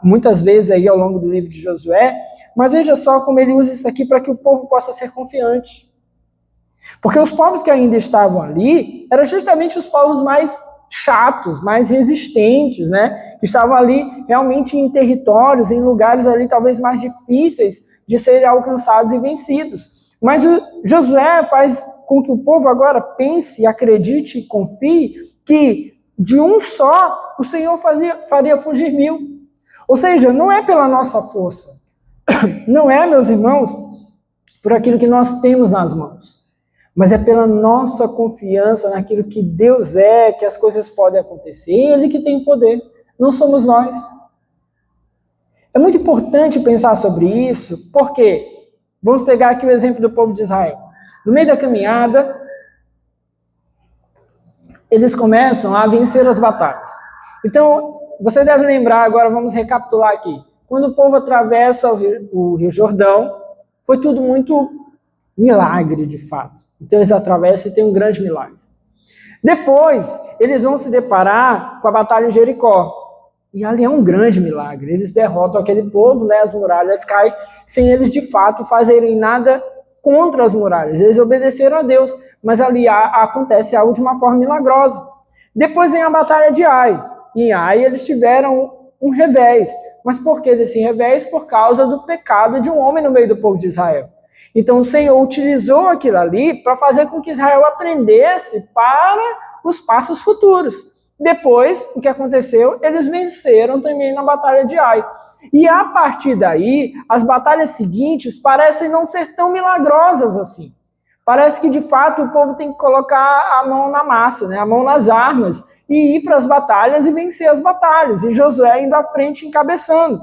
[SPEAKER 1] muitas vezes aí ao longo do livro de Josué, mas veja só como ele usa isso aqui para que o povo possa ser confiante. Porque os povos que ainda estavam ali eram justamente os povos mais chatos, mais resistentes, né? Que estavam ali realmente em territórios, em lugares ali talvez mais difíceis de serem alcançados e vencidos. Mas Josué faz com que o povo agora pense, acredite e confie que de um só o Senhor faria fugir 1000. Ou seja, não é pela nossa força, não é, meus irmãos, por aquilo que nós temos nas mãos, mas é pela nossa confiança naquilo que Deus é, que as coisas podem acontecer. Ele que tem poder, não somos nós. É muito importante pensar sobre isso, porque vamos pegar aqui o exemplo do povo de Israel. No meio da caminhada, eles começam a vencer as batalhas. Então, você deve lembrar, agora vamos recapitular aqui. Quando o povo atravessa o Rio Jordão, foi tudo muito milagre, de fato. Então eles atravessam e tem um grande milagre. Depois, eles vão se deparar com a batalha em Jericó. E ali é um grande milagre. Eles derrotam aquele povo, né? As muralhas caem, sem eles de fato fazerem nada contra as muralhas. Eles obedeceram a Deus, mas ali acontece algo de uma forma milagrosa. Depois vem a batalha de Ai. Em Ai eles tiveram um revés. Mas por que desse revés? Por causa do pecado de um homem no meio do povo de Israel. Então o Senhor utilizou aquilo ali para fazer com que Israel aprendesse para os passos futuros. Depois, o que aconteceu? Eles venceram também na batalha de Ai. E a partir daí, as batalhas seguintes parecem não ser tão milagrosas assim. Parece que de fato o povo tem que colocar a mão na massa, né? A mão nas armas, e ir para as batalhas e vencer as batalhas. E Josué indo à frente encabeçando.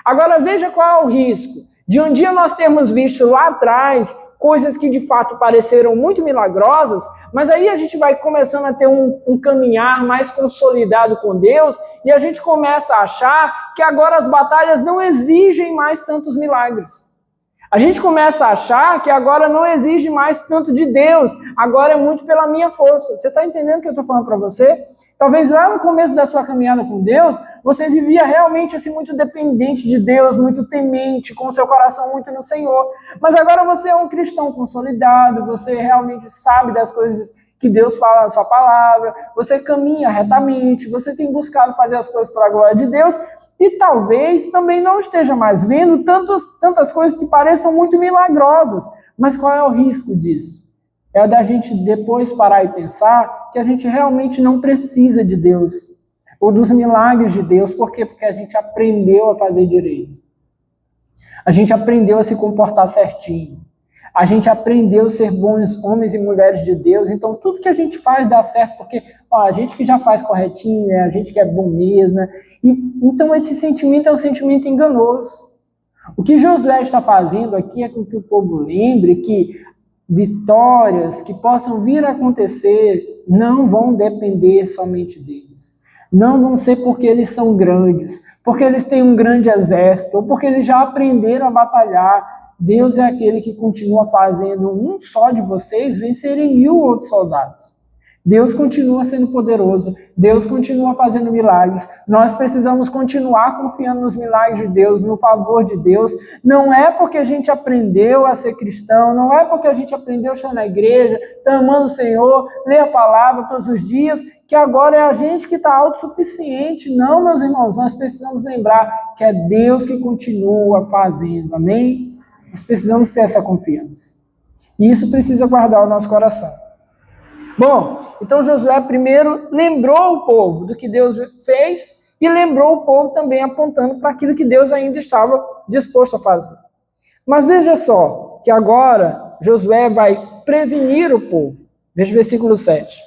[SPEAKER 1] Agora veja qual é o risco. De um dia nós termos visto lá atrás coisas que de fato pareceram muito milagrosas, mas aí a gente vai começando a ter um caminhar mais consolidado com Deus e a gente começa a achar que agora as batalhas não exigem mais tantos milagres. A gente começa a achar que agora não exige mais tanto de Deus, agora é muito pela minha força. Você está entendendo o que eu estou falando para você? Talvez lá no começo da sua caminhada com Deus, você vivia realmente assim muito dependente de Deus, muito temente, com o seu coração muito no Senhor. Mas agora você é um cristão consolidado, você realmente sabe das coisas que Deus fala na sua palavra, você caminha retamente, você tem buscado fazer as coisas para a glória de Deus, e talvez também não esteja mais vendo tantas coisas que pareçam muito milagrosas. Mas qual é o risco disso? É da gente depois parar e pensar que a gente realmente não precisa de Deus, ou dos milagres de Deus. Por quê? Porque a gente aprendeu a fazer direito. A gente aprendeu a se comportar certinho. A gente aprendeu a ser bons homens e mulheres de Deus. Então, tudo que a gente faz dá certo, porque a gente que já faz corretinho, né? A gente que é bom mesmo. Né? Então, esse sentimento é um sentimento enganoso. O que Josué está fazendo aqui é com que o povo lembre que vitórias que possam vir a acontecer não vão depender somente deles. Não vão ser porque eles são grandes, porque eles têm um grande exército, ou porque eles já aprenderam a batalhar. Deus é aquele que continua fazendo um só de vocês vencerem 1000 outros soldados. Deus continua sendo poderoso, Deus continua fazendo milagres. Nós precisamos continuar confiando nos milagres de Deus, no favor de Deus. Não é porque a gente aprendeu a ser cristão, não é porque a gente aprendeu a estar na igreja, está amando o Senhor, ler a palavra todos os dias, que agora é a gente que está autossuficiente. Não, meus irmãos, nós precisamos lembrar que é Deus que continua fazendo, amém? Nós precisamos ter essa confiança. E isso precisa guardar o nosso coração. Bom, então Josué primeiro lembrou o povo do que Deus fez e lembrou o povo também apontando para aquilo que Deus ainda estava disposto a fazer. Mas veja só, que agora Josué vai prevenir o povo. Veja o versículo 7.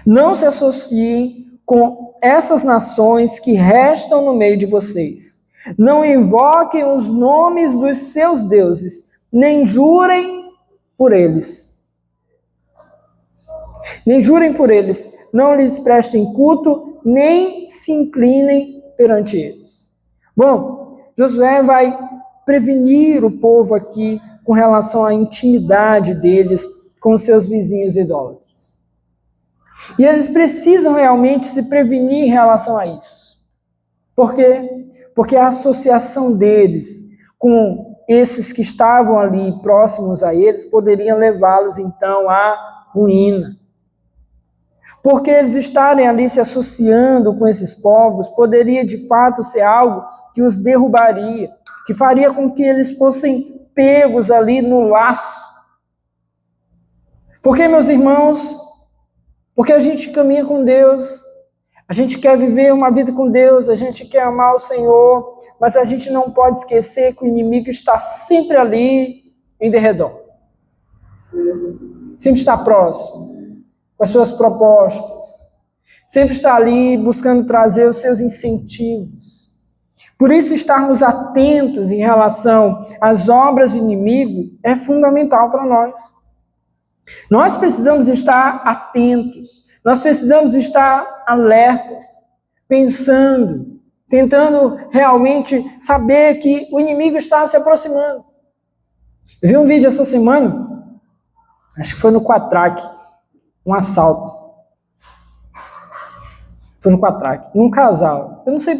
[SPEAKER 1] Não se associem com essas nações que restam no meio de vocês. Não invoquem os nomes dos seus deuses, nem jurem por eles. Nem jurem por eles, não lhes prestem culto, nem se inclinem perante eles. Bom, Josué vai prevenir o povo aqui com relação à intimidade deles com seus vizinhos idólatras. E eles precisam realmente se prevenir em relação a isso. Por quê? Porque a associação deles com esses que estavam ali próximos a eles poderia levá-los então à ruína. Porque eles estarem ali se associando com esses povos poderia de fato ser algo que os derrubaria, que faria com que eles fossem pegos ali no laço. Porque, meus irmãos, porque a gente caminha com Deus, a gente quer viver uma vida com Deus, a gente quer amar o Senhor, mas a gente não pode esquecer que o inimigo está sempre ali em derredor. Sempre está próximo, com as suas propostas. Sempre está ali buscando trazer os seus incentivos. Por isso, estarmos atentos em relação às obras do inimigo é fundamental para nós. Nós precisamos estar atentos, nós precisamos estar alertas, pensando, tentando realmente saber que o inimigo está se aproximando. Eu vi um vídeo essa semana, acho que foi no Quatrack, um assalto. Foi no Quatrack. E um casal, eu não sei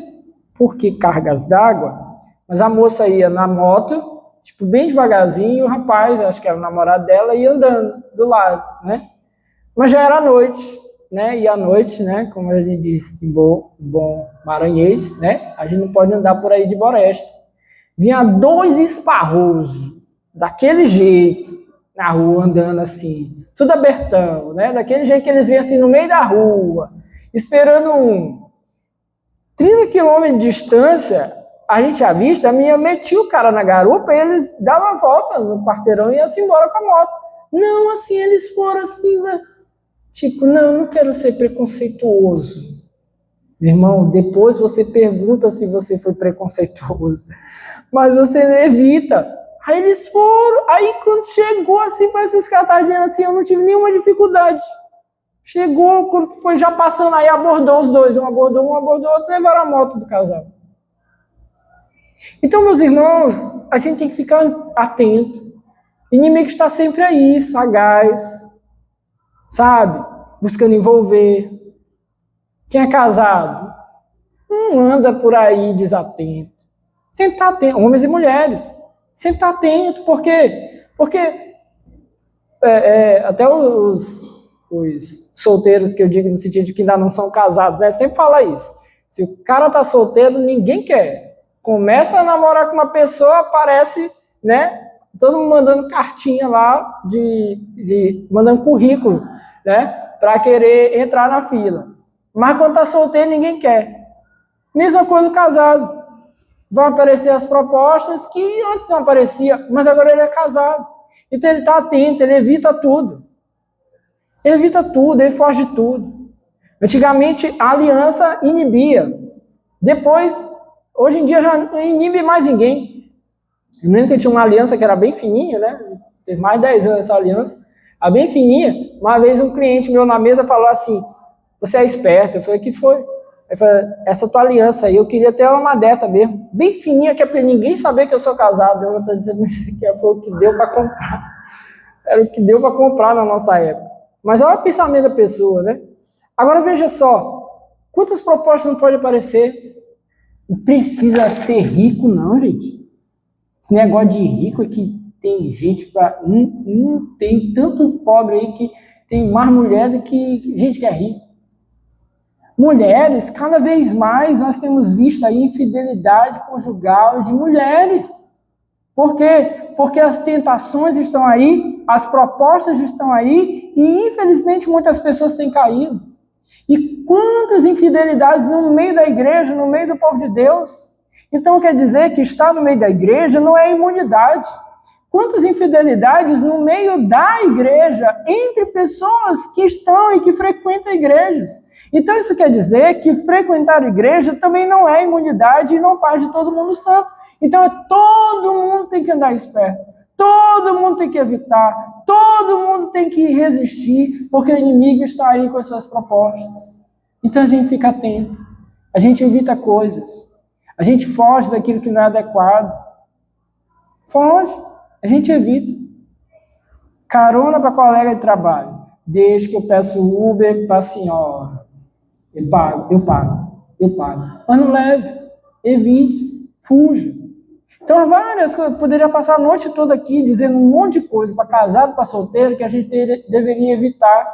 [SPEAKER 1] por que cargas d'água, mas a moça ia na moto, tipo, bem devagarzinho, e o rapaz, acho que era o namorado dela, ia andando do lado, né? Mas já era noite, né? E à noite, né? Como a gente diz em bom maranhês, né? A gente não pode andar por aí de boresta. Vinha 2 esparrosos, daquele jeito, na rua, andando assim, tudo abertão, né? Daquele jeito que eles vêm assim no meio da rua, esperando 30 quilômetros de distância. A gente já visto, a minha metia o cara na garupa e eles davam a volta no quarteirão e iam-se embora com a moto. Não, assim, eles foram assim, né? Tipo, não quero ser preconceituoso. Meu irmão, depois você pergunta se você foi preconceituoso, mas você evita. Aí eles foram, aí quando chegou assim, parece que os caras estavam dizendo assim, eu não tive nenhuma dificuldade. Chegou, quando foi já passando aí, abordou os dois, um abordou outro, levaram a moto do casal. Então, meus irmãos, a gente tem que ficar atento. O inimigo está sempre aí, sagaz, sabe? Buscando envolver. Quem é casado não anda por aí desatento. Sempre está atento, homens e mulheres. Sempre está atento, por quê? Porque até os solteiros, que eu digo no sentido de que ainda não são casados, né? Sempre fala isso. Se o cara está solteiro, ninguém quer. Começa a namorar com uma pessoa, aparece, né? Todo mundo mandando cartinha lá, mandando currículo, né? Para querer entrar na fila. Mas quando está solteiro, ninguém quer. Mesma coisa do casado. vão aparecer as propostas que antes não aparecia, mas agora ele é casado. Então ele está atento, ele evita tudo. Ele evita tudo, ele foge de tudo. Antigamente a aliança inibia. Depois, hoje em dia já não inibe mais ninguém. Eu lembro que eu tinha uma aliança que era bem fininha, né? Tem mais de 10 anos essa aliança. A bem fininha. Uma vez um cliente meu na mesa falou assim, você é esperto. Eu falei, que foi? Ele falou, essa tua aliança aí, eu queria ter uma dessa mesmo. Bem fininha, que é para ninguém saber que eu sou casado. Eu estou dizendo isso aqui, foi o que deu para comprar. Era o que deu para comprar na nossa época. Mas olha o pensamento da pessoa, né? Agora veja só, quantas propostas não pode aparecer? Não precisa ser rico não, gente. Esse negócio de rico é que tem gente para... tem tanto pobre aí que tem mais mulher do que gente que é rica. Mulheres, cada vez mais nós temos visto aí infidelidade conjugal de mulheres. Por quê? Porque as tentações estão aí, as propostas estão aí e infelizmente muitas pessoas têm caído. E quantas infidelidades no meio da igreja, no meio do povo de Deus? Então quer dizer que estar no meio da igreja não é imunidade. Quantas infidelidades no meio da igreja, entre pessoas que estão e que frequentam igrejas. Então isso quer dizer que frequentar a igreja também não é imunidade e não faz de todo mundo santo. Então todo mundo tem que andar esperto, todo mundo tem que evitar, todo mundo tem que resistir, porque o inimigo está aí com as suas propostas. Então a gente fica atento, a gente evita coisas, a gente foge daquilo que não é adequado. Foge, a gente evita. Carona para colega de trabalho, desde que eu peço Uber para a senhora. Eu pago. Mas não leve, evite, fuja. Então, várias coisas. Poderia passar a noite toda aqui dizendo um monte de coisa para casado, para solteiro, que a gente deveria evitar.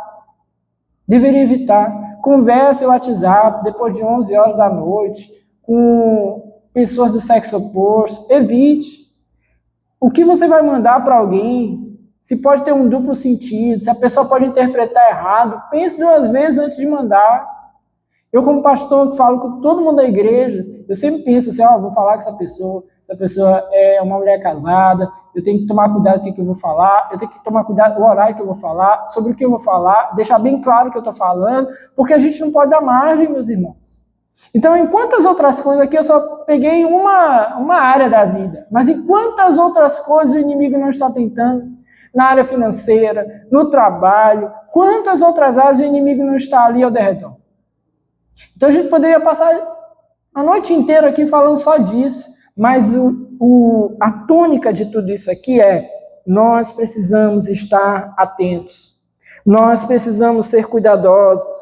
[SPEAKER 1] Deveria evitar. Conversa no WhatsApp depois de 11 horas da noite com pessoas do sexo oposto. Evite. O que você vai mandar para alguém? Se pode ter um duplo sentido, se a pessoa pode interpretar errado, pense 2 vezes antes de mandar. Eu, como pastor, que falo com todo mundo da igreja, eu sempre penso assim, vou falar com essa pessoa é uma mulher casada, eu tenho que tomar cuidado com o que eu vou falar, eu tenho que tomar cuidado do horário que eu vou falar, sobre o que eu vou falar, deixar bem claro o que eu estou falando, porque a gente não pode dar margem, meus irmãos. Então, em quantas outras coisas aqui, eu só peguei uma área da vida, mas em quantas outras coisas o inimigo não está tentando? Na área financeira, no trabalho, quantas outras áreas o inimigo não está ali ao derredor? Então a gente poderia passar a noite inteira aqui falando só disso, mas a tônica de tudo isso aqui é: nós precisamos estar atentos, nós precisamos ser cuidadosos,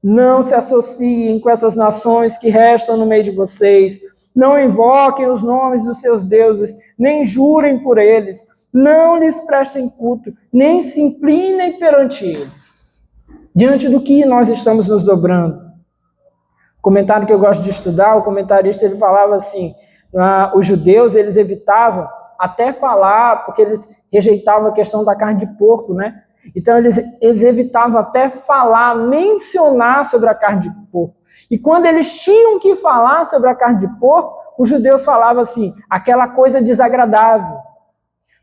[SPEAKER 1] não se associem com essas nações que restam no meio de vocês, não invoquem os nomes dos seus deuses, nem jurem por eles, não lhes prestem culto, nem se inclinem perante eles. Diante do que nós estamos nos dobrando? O comentário que eu gosto de estudar, o comentarista ele falava assim, os judeus eles evitavam até falar, porque eles rejeitavam a questão da carne de porco, né? Então eles evitavam até falar, mencionar sobre a carne de porco. E quando eles tinham que falar sobre a carne de porco, os judeus falavam assim, aquela coisa desagradável.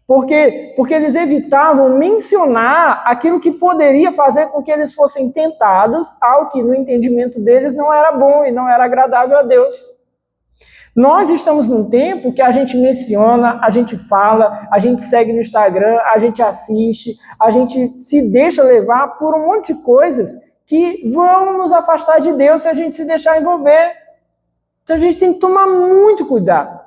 [SPEAKER 1] Por quê? Porque eles evitavam mencionar aquilo que poderia fazer com que eles fossem tentados ao que no entendimento deles não era bom e não era agradável a Deus. Nós estamos num tempo que a gente menciona, a gente fala, a gente segue no Instagram, a gente assiste, a gente se deixa levar por um monte de coisas que vão nos afastar de Deus se a gente se deixar envolver. Então a gente tem que tomar muito cuidado.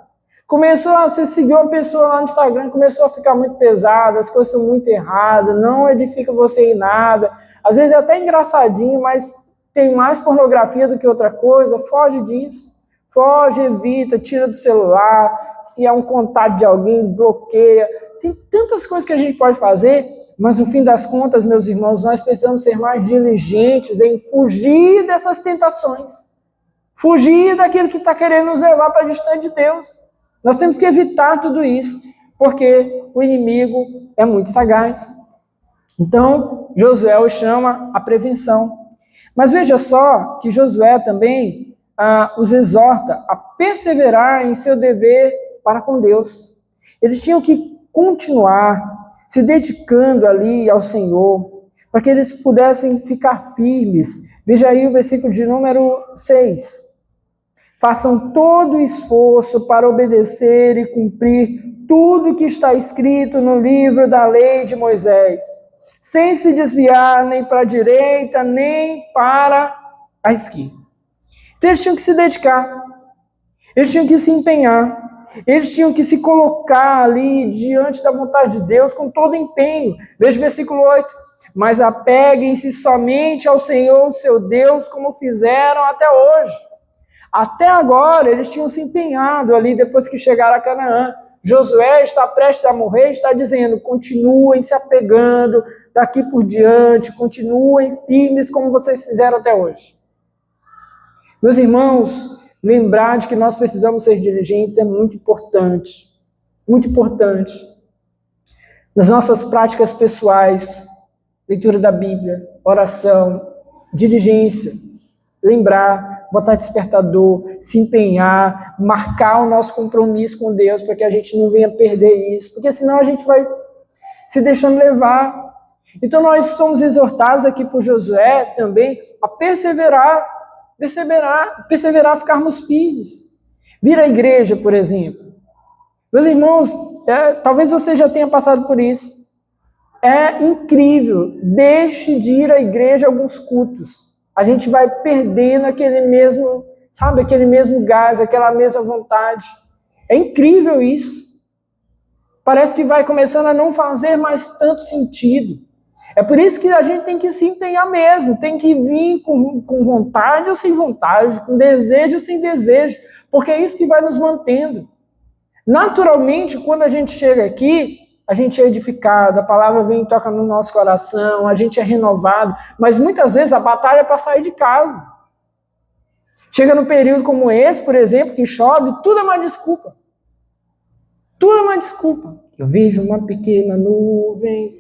[SPEAKER 1] Você seguiu uma pessoa lá no Instagram, começou a ficar muito pesado, as coisas são muito erradas, não edifica você em nada. Às vezes é até engraçadinho, mas tem mais pornografia do que outra coisa. Foge disso. Foge, evita, tira do celular. Se é um contato de alguém, bloqueia. Tem tantas coisas que a gente pode fazer, mas no fim das contas, meus irmãos, nós precisamos ser mais diligentes em fugir dessas tentações. Fugir daquilo que está querendo nos levar para distante de Deus. Nós temos que evitar tudo isso, porque o inimigo é muito sagaz. Então, Josué o chama a prevenção. Mas veja só que Josué também os exorta a perseverar em seu dever para com Deus. Eles tinham que continuar se dedicando ali ao Senhor, para que eles pudessem ficar firmes. Veja aí o versículo de número 6. Façam todo o esforço para obedecer e cumprir tudo que está escrito no livro da lei de Moisés, sem se desviar nem para a direita, nem para a esquerda. Então eles tinham que se dedicar, eles tinham que se empenhar, eles tinham que se colocar ali diante da vontade de Deus com todo empenho. Veja o versículo 8. Mas apeguem-se somente ao Senhor, seu Deus, como fizeram até hoje. Até agora, eles tinham se empenhado ali depois que chegaram a Canaã. Josué está prestes a morrer, está dizendo, continuem se apegando daqui por diante, continuem firmes como vocês fizeram até hoje. Meus irmãos, lembrar de que nós precisamos ser diligentes é muito importante. Muito importante. Nas nossas práticas pessoais, leitura da Bíblia, oração, diligência, lembrar, botar despertador, se empenhar, marcar o nosso compromisso com Deus para que a gente não venha perder isso, porque senão a gente vai se deixando levar. Então nós somos exortados aqui por Josué também a perseverar, ficarmos firmes. Vir à igreja, por exemplo. Meus irmãos, talvez você já tenha passado por isso. É incrível, deixe de ir à igreja alguns cultos. A gente vai perdendo aquele mesmo gás, aquela mesma vontade. É incrível isso. Parece que vai começando a não fazer mais tanto sentido. É por isso que a gente tem que se empenhar mesmo, tem que vir com vontade ou sem vontade, com desejo ou sem desejo, porque é isso que vai nos mantendo. Naturalmente, quando a gente chega aqui, a gente é edificado, a palavra vem e toca no nosso coração, a gente é renovado, mas muitas vezes a batalha é para sair de casa. Chega num período como esse, por exemplo, que chove, tudo é uma desculpa. Tudo é uma desculpa. Eu vejo uma pequena nuvem,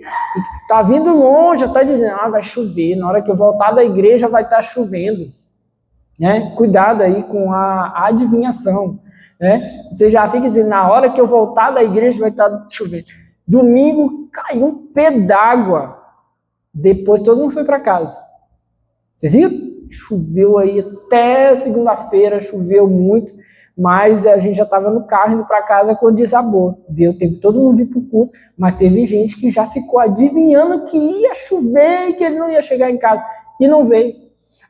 [SPEAKER 1] está vindo longe, está dizendo, vai chover, na hora que eu voltar da igreja vai estar chovendo. Né? Cuidado aí com a adivinhação. Né? Você já fica dizendo, na hora que eu voltar da igreja vai estar chovendo. Domingo caiu um pé d'água. Depois todo mundo foi para casa. Vocês viram? Choveu aí até segunda-feira, choveu muito, mas a gente já estava no carro indo para casa quando desabou. Deu tempo todo mundo vir para o culto, mas teve gente que já ficou adivinhando que ia chover e que ele não ia chegar em casa. E não veio.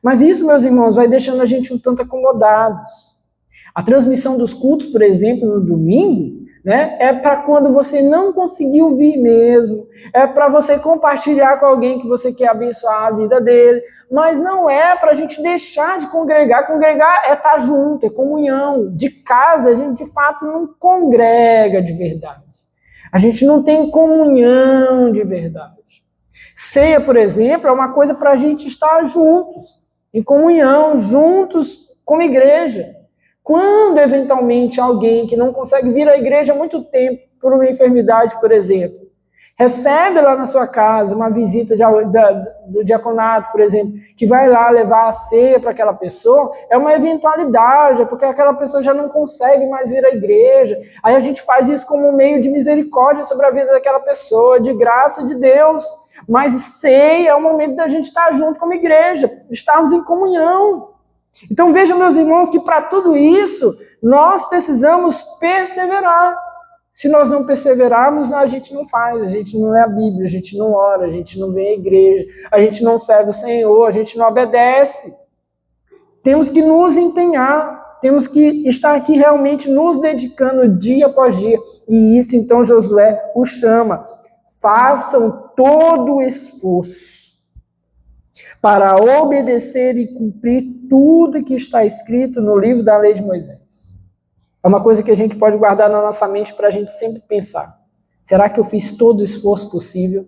[SPEAKER 1] Mas isso, meus irmãos, vai deixando a gente um tanto acomodados. A transmissão dos cultos, por exemplo, no domingo, né, é para quando você não conseguiu vir mesmo, é para você compartilhar com alguém que você quer abençoar a vida dele, mas não é para a gente deixar de congregar. Congregar é estar junto, é comunhão. De casa a gente de fato não congrega de verdade, a gente não tem comunhão de verdade. Ceia, por exemplo, é uma coisa para a gente estar juntos, em comunhão, juntos como igreja. Quando, eventualmente, alguém que não consegue vir à igreja há muito tempo, por uma enfermidade, por exemplo, recebe lá na sua casa uma visita do diaconato, por exemplo, que vai lá levar a ceia para aquela pessoa, é uma eventualidade, é porque aquela pessoa já não consegue mais vir à igreja. Aí a gente faz isso como um meio de misericórdia sobre a vida daquela pessoa, de graça de Deus. Mas ceia é o momento da gente estar junto como igreja, estarmos em comunhão. Então vejam, meus irmãos, que para tudo isso nós precisamos perseverar. Se nós não perseverarmos, a gente não faz, a gente não lê a Bíblia, a gente não ora, a gente não vem à igreja, a gente não serve o Senhor, a gente não obedece. Temos que nos empenhar, temos que estar aqui realmente nos dedicando dia após dia. E isso então Josué o chama. Façam todo o esforço para obedecer e cumprir tudo que está escrito no livro da lei de Moisés. É uma coisa que a gente pode guardar na nossa mente para a gente sempre pensar. Será que eu fiz todo o esforço possível?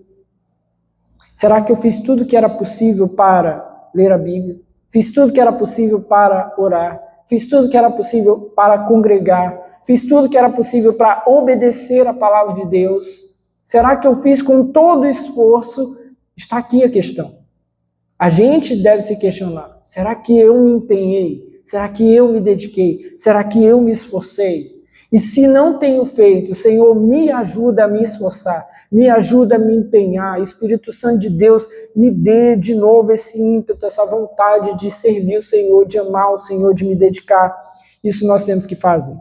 [SPEAKER 1] Será que eu fiz tudo que era possível para ler a Bíblia? Fiz tudo que era possível para orar? Fiz tudo que era possível para congregar? Fiz tudo que era possível para obedecer a palavra de Deus? Será que eu fiz com todo o esforço? Está aqui a questão. A gente deve se questionar. Será que eu me empenhei? Será que eu me dediquei? Será que eu me esforcei? E se não tenho feito, Senhor, me ajuda a me esforçar, me ajuda a me empenhar. Espírito Santo de Deus, me dê de novo esse ímpeto, essa vontade de servir o Senhor, de amar o Senhor, de me dedicar. Isso nós temos que fazer.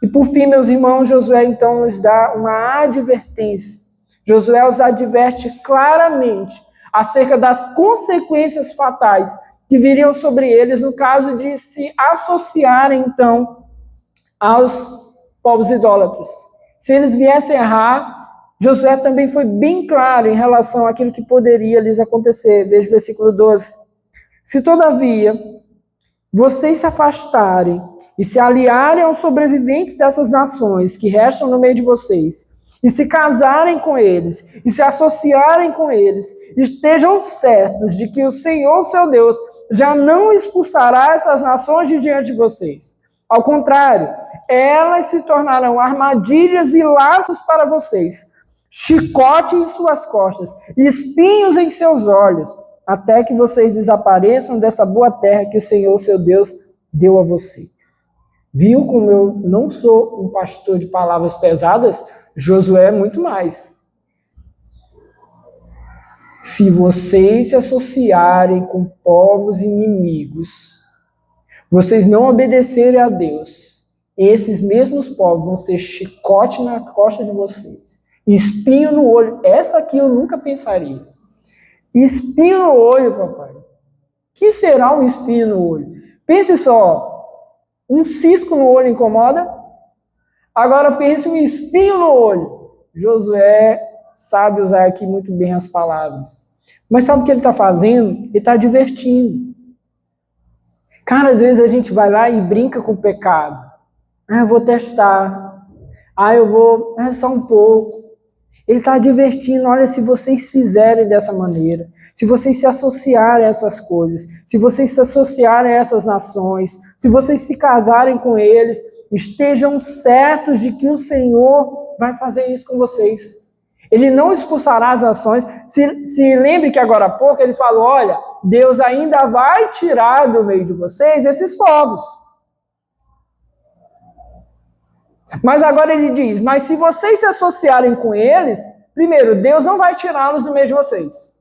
[SPEAKER 1] E por fim, meus irmãos, Josué então nos dá uma advertência. Josué os adverte claramente acerca das consequências fatais que viriam sobre eles no caso de se associarem então aos povos idólatras. Se eles viessem errar, Josué também foi bem claro em relação àquilo que poderia lhes acontecer. Veja o versículo 12. Se todavia vocês se afastarem e se aliarem aos sobreviventes dessas nações que restam no meio de vocês, e se casarem com eles, e se associarem com eles, estejam certos de que o Senhor, seu Deus, já não expulsará essas nações de diante de vocês. Ao contrário, elas se tornarão armadilhas e laços para vocês, chicote em suas costas, espinhos em seus olhos, até que vocês desapareçam dessa boa terra que o Senhor, seu Deus, deu a vocês. Viu como eu não sou um pastor de palavras pesadas? Josué é muito mais. Se vocês se associarem com povos inimigos, vocês não obedecerem a Deus, esses mesmos povos vão ser chicote na costa de vocês, espinho no olho. Essa aqui eu nunca pensaria. Espinho no olho, papai. O que será um espinho no olho? Pense só, um cisco no olho incomoda? Agora pense um espinho no olho. Josué sabe usar aqui muito bem as palavras. Mas sabe o que ele está fazendo? Ele está divertindo. Cara, às vezes a gente vai lá e brinca com o pecado. Eu vou testar. Eu vou... só um pouco. Ele está divertindo. Olha, se vocês fizerem dessa maneira, se vocês se associarem a essas coisas, se vocês se associarem a essas nações, se vocês se casarem com eles, estejam certos de que o Senhor vai fazer isso com vocês. Ele não expulsará as nações. Se lembre que agora há pouco ele falou, olha, Deus ainda vai tirar do meio de vocês esses povos. Mas agora ele diz, mas se vocês se associarem com eles, primeiro, Deus não vai tirá-los do meio de vocês.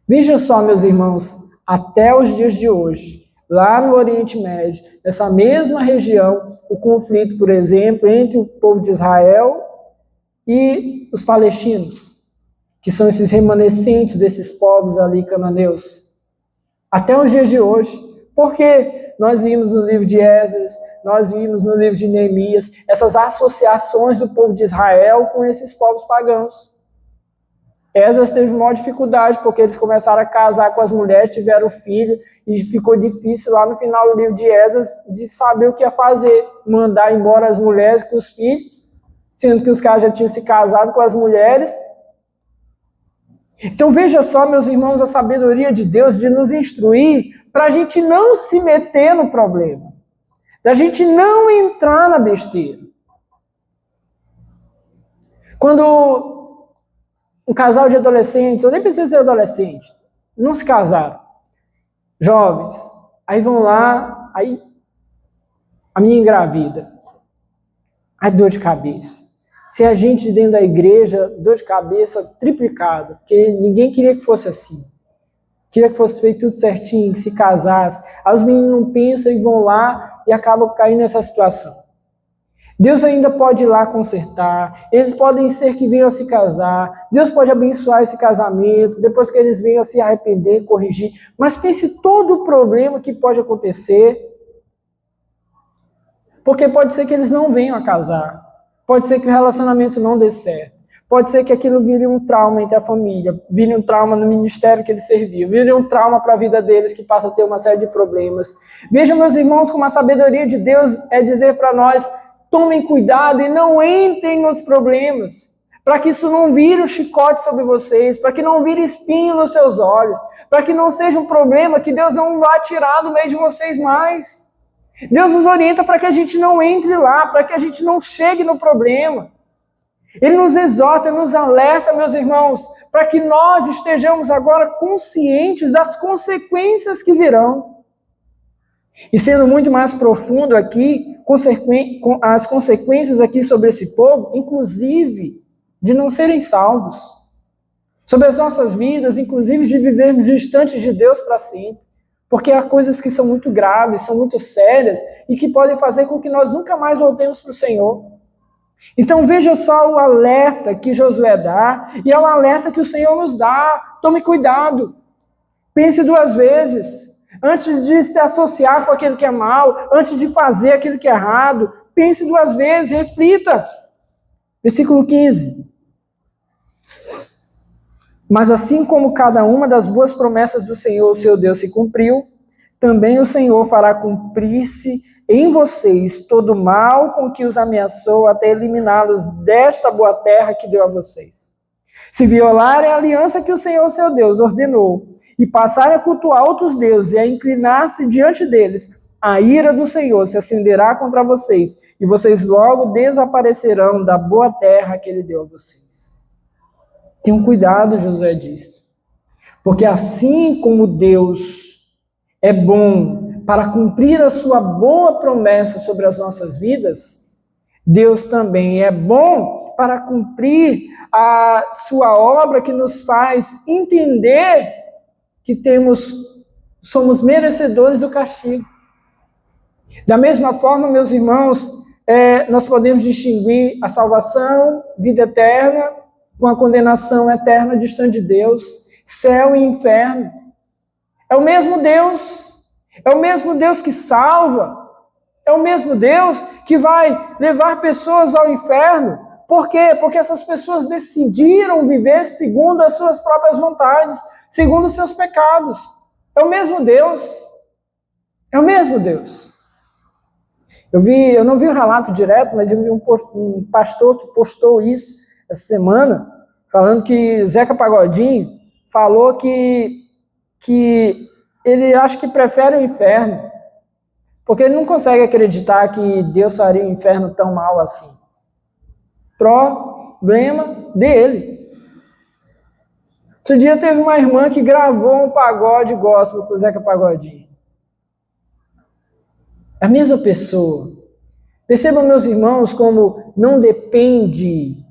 [SPEAKER 1] Veja só, meus irmãos, até os dias de hoje, lá no Oriente Médio, nessa mesma região, o conflito, por exemplo, entre o povo de Israel e os palestinos, que são esses remanescentes desses povos ali cananeus. Até os dias de hoje. Porque nós vimos no livro de Esdras, nós vimos no livro de Neemias, essas associações do povo de Israel com esses povos pagãos. Esdras teve maior dificuldade, porque eles começaram a casar com as mulheres, tiveram filho, e ficou difícil lá no final do livro de Esdras de saber o que ia fazer, mandar embora as mulheres com os filhos, sendo que os caras já tinham se casado com as mulheres. Então veja só, meus irmãos, a sabedoria de Deus de nos instruir para a gente não se meter no problema, da gente não entrar na besteira. Quando um casal de adolescentes, ou nem precisa ser adolescente, não se casaram, jovens, aí vão lá, aí a menina engravida, aí dor de cabeça. Se a gente dentro da igreja, dor de cabeça triplicada, porque ninguém queria que fosse assim. Queria que fosse feito tudo certinho, que se casasse. Aí os meninos não pensam e vão lá e acabam caindo nessa situação. Deus ainda pode ir lá consertar, eles podem ser que venham a se casar, Deus pode abençoar esse casamento, depois que eles venham a se arrepender, corrigir, mas pense todo o problema que pode acontecer, porque pode ser que eles não venham a casar, pode ser que o relacionamento não dê certo, pode ser que aquilo vire um trauma entre a família, vire um trauma no ministério que eles serviam, vire um trauma para a vida deles que passa a ter uma série de problemas. Vejam, meus irmãos, como a sabedoria de Deus é dizer para nós, tomem cuidado e não entrem nos problemas, para que isso não vire um chicote sobre vocês, para que não vire espinho nos seus olhos, para que não seja um problema que Deus não vá tirar do meio de vocês mais. Deus nos orienta para que a gente não entre lá, para que a gente não chegue no problema. Ele nos exorta, nos alerta, meus irmãos, para que nós estejamos agora conscientes das consequências que virão. E sendo muito mais profundo aqui, as consequências aqui sobre esse povo, inclusive de não serem salvos, sobre as nossas vidas, inclusive de vivermos distantes de Deus para sempre, porque há coisas que são muito graves, são muito sérias e que podem fazer com que nós nunca mais voltemos para o Senhor. Então veja só o alerta que Josué dá e é o alerta que o Senhor nos dá. Tome cuidado, pense 2 vezes. Antes de se associar com aquilo que é mal, antes de fazer aquilo que é errado, pense 2 vezes, reflita. Versículo 15. Mas assim como cada uma das boas promessas do Senhor, seu Deus, se cumpriu, também o Senhor fará cumprir-se em vocês todo o mal com que os ameaçou até eliminá-los desta boa terra que deu a vocês. Se violarem a aliança que o Senhor, seu Deus, ordenou, e passarem a cultuar outros deuses e a inclinar-se diante deles, a ira do Senhor se acenderá contra vocês, e vocês logo desaparecerão da boa terra que ele deu a vocês. Tenham cuidado, Josué diz, porque assim como Deus é bom para cumprir a sua boa promessa sobre as nossas vidas, Deus também é bom para cumprir a sua obra que nos faz entender que somos merecedores do castigo. Da mesma forma, meus irmãos, nós podemos distinguir a salvação, vida eterna, com a condenação eterna distante de Deus, céu e inferno. É o mesmo Deus que salva, é o mesmo Deus que vai levar pessoas ao inferno. Por quê? Porque essas pessoas decidiram viver segundo as suas próprias vontades, segundo os seus pecados. É o mesmo Deus. É o mesmo Deus. Eu não vi o relato direto, mas eu vi um pastor que postou isso essa semana, falando que Zeca Pagodinho falou que ele acha que prefere o inferno, porque ele não consegue acreditar que Deus faria o inferno tão mal assim. Problema dele. Outro dia teve uma irmã que gravou um pagode gospel com o Zeca Pagodinho. A mesma pessoa. Percebam, meus irmãos, como não depende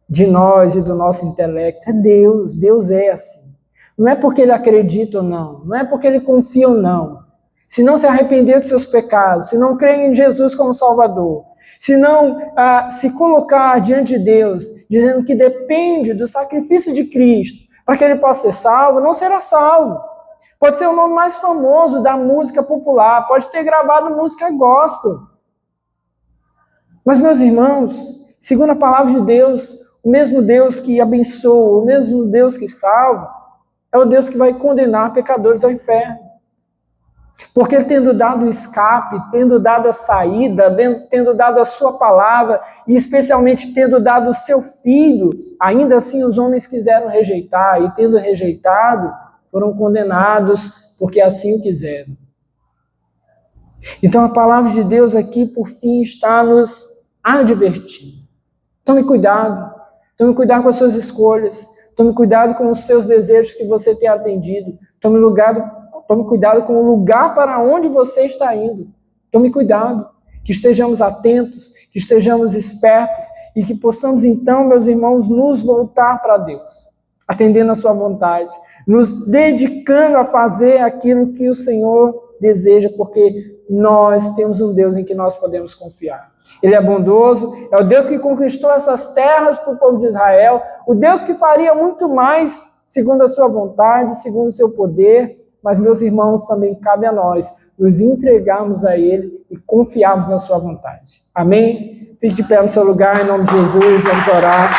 [SPEAKER 1] de nós e do nosso intelecto. É Deus. Deus é assim. Não é porque ele acredita ou não. Não é porque ele confia ou não. Se não se arrepender dos seus pecados, se não crer em Jesus como Salvador, se não se colocar diante de Deus, dizendo que depende do sacrifício de Cristo para que ele possa ser salvo, não será salvo. Pode ser o nome mais famoso da música popular, pode ter gravado música gospel. Mas, meus irmãos, segundo a palavra de Deus, o mesmo Deus que abençoa, o mesmo Deus que salva, é o Deus que vai condenar pecadores ao inferno. Porque tendo dado o escape, tendo dado a saída, tendo dado a sua palavra, e especialmente tendo dado o seu filho, ainda assim os homens quiseram rejeitar, e tendo rejeitado, foram condenados, porque assim o quiseram. Então a palavra de Deus aqui, por fim, está nos advertindo. Tome cuidado com as suas escolhas, tome cuidado com os seus desejos que você tem atendido, tome cuidado com o lugar para onde você está indo. Tome cuidado, que estejamos atentos, que estejamos espertos e que possamos então, meus irmãos, nos voltar para Deus, atendendo a sua vontade, nos dedicando a fazer aquilo que o Senhor deseja, porque nós temos um Deus em que nós podemos confiar. Ele é bondoso, é o Deus que conquistou essas terras para o povo de Israel, o Deus que faria muito mais segundo a sua vontade, segundo o seu poder. Mas, meus irmãos, também cabe a nós nos entregarmos a Ele e confiarmos na sua vontade. Amém? Fique de pé no seu lugar, em nome de Jesus, vamos orar.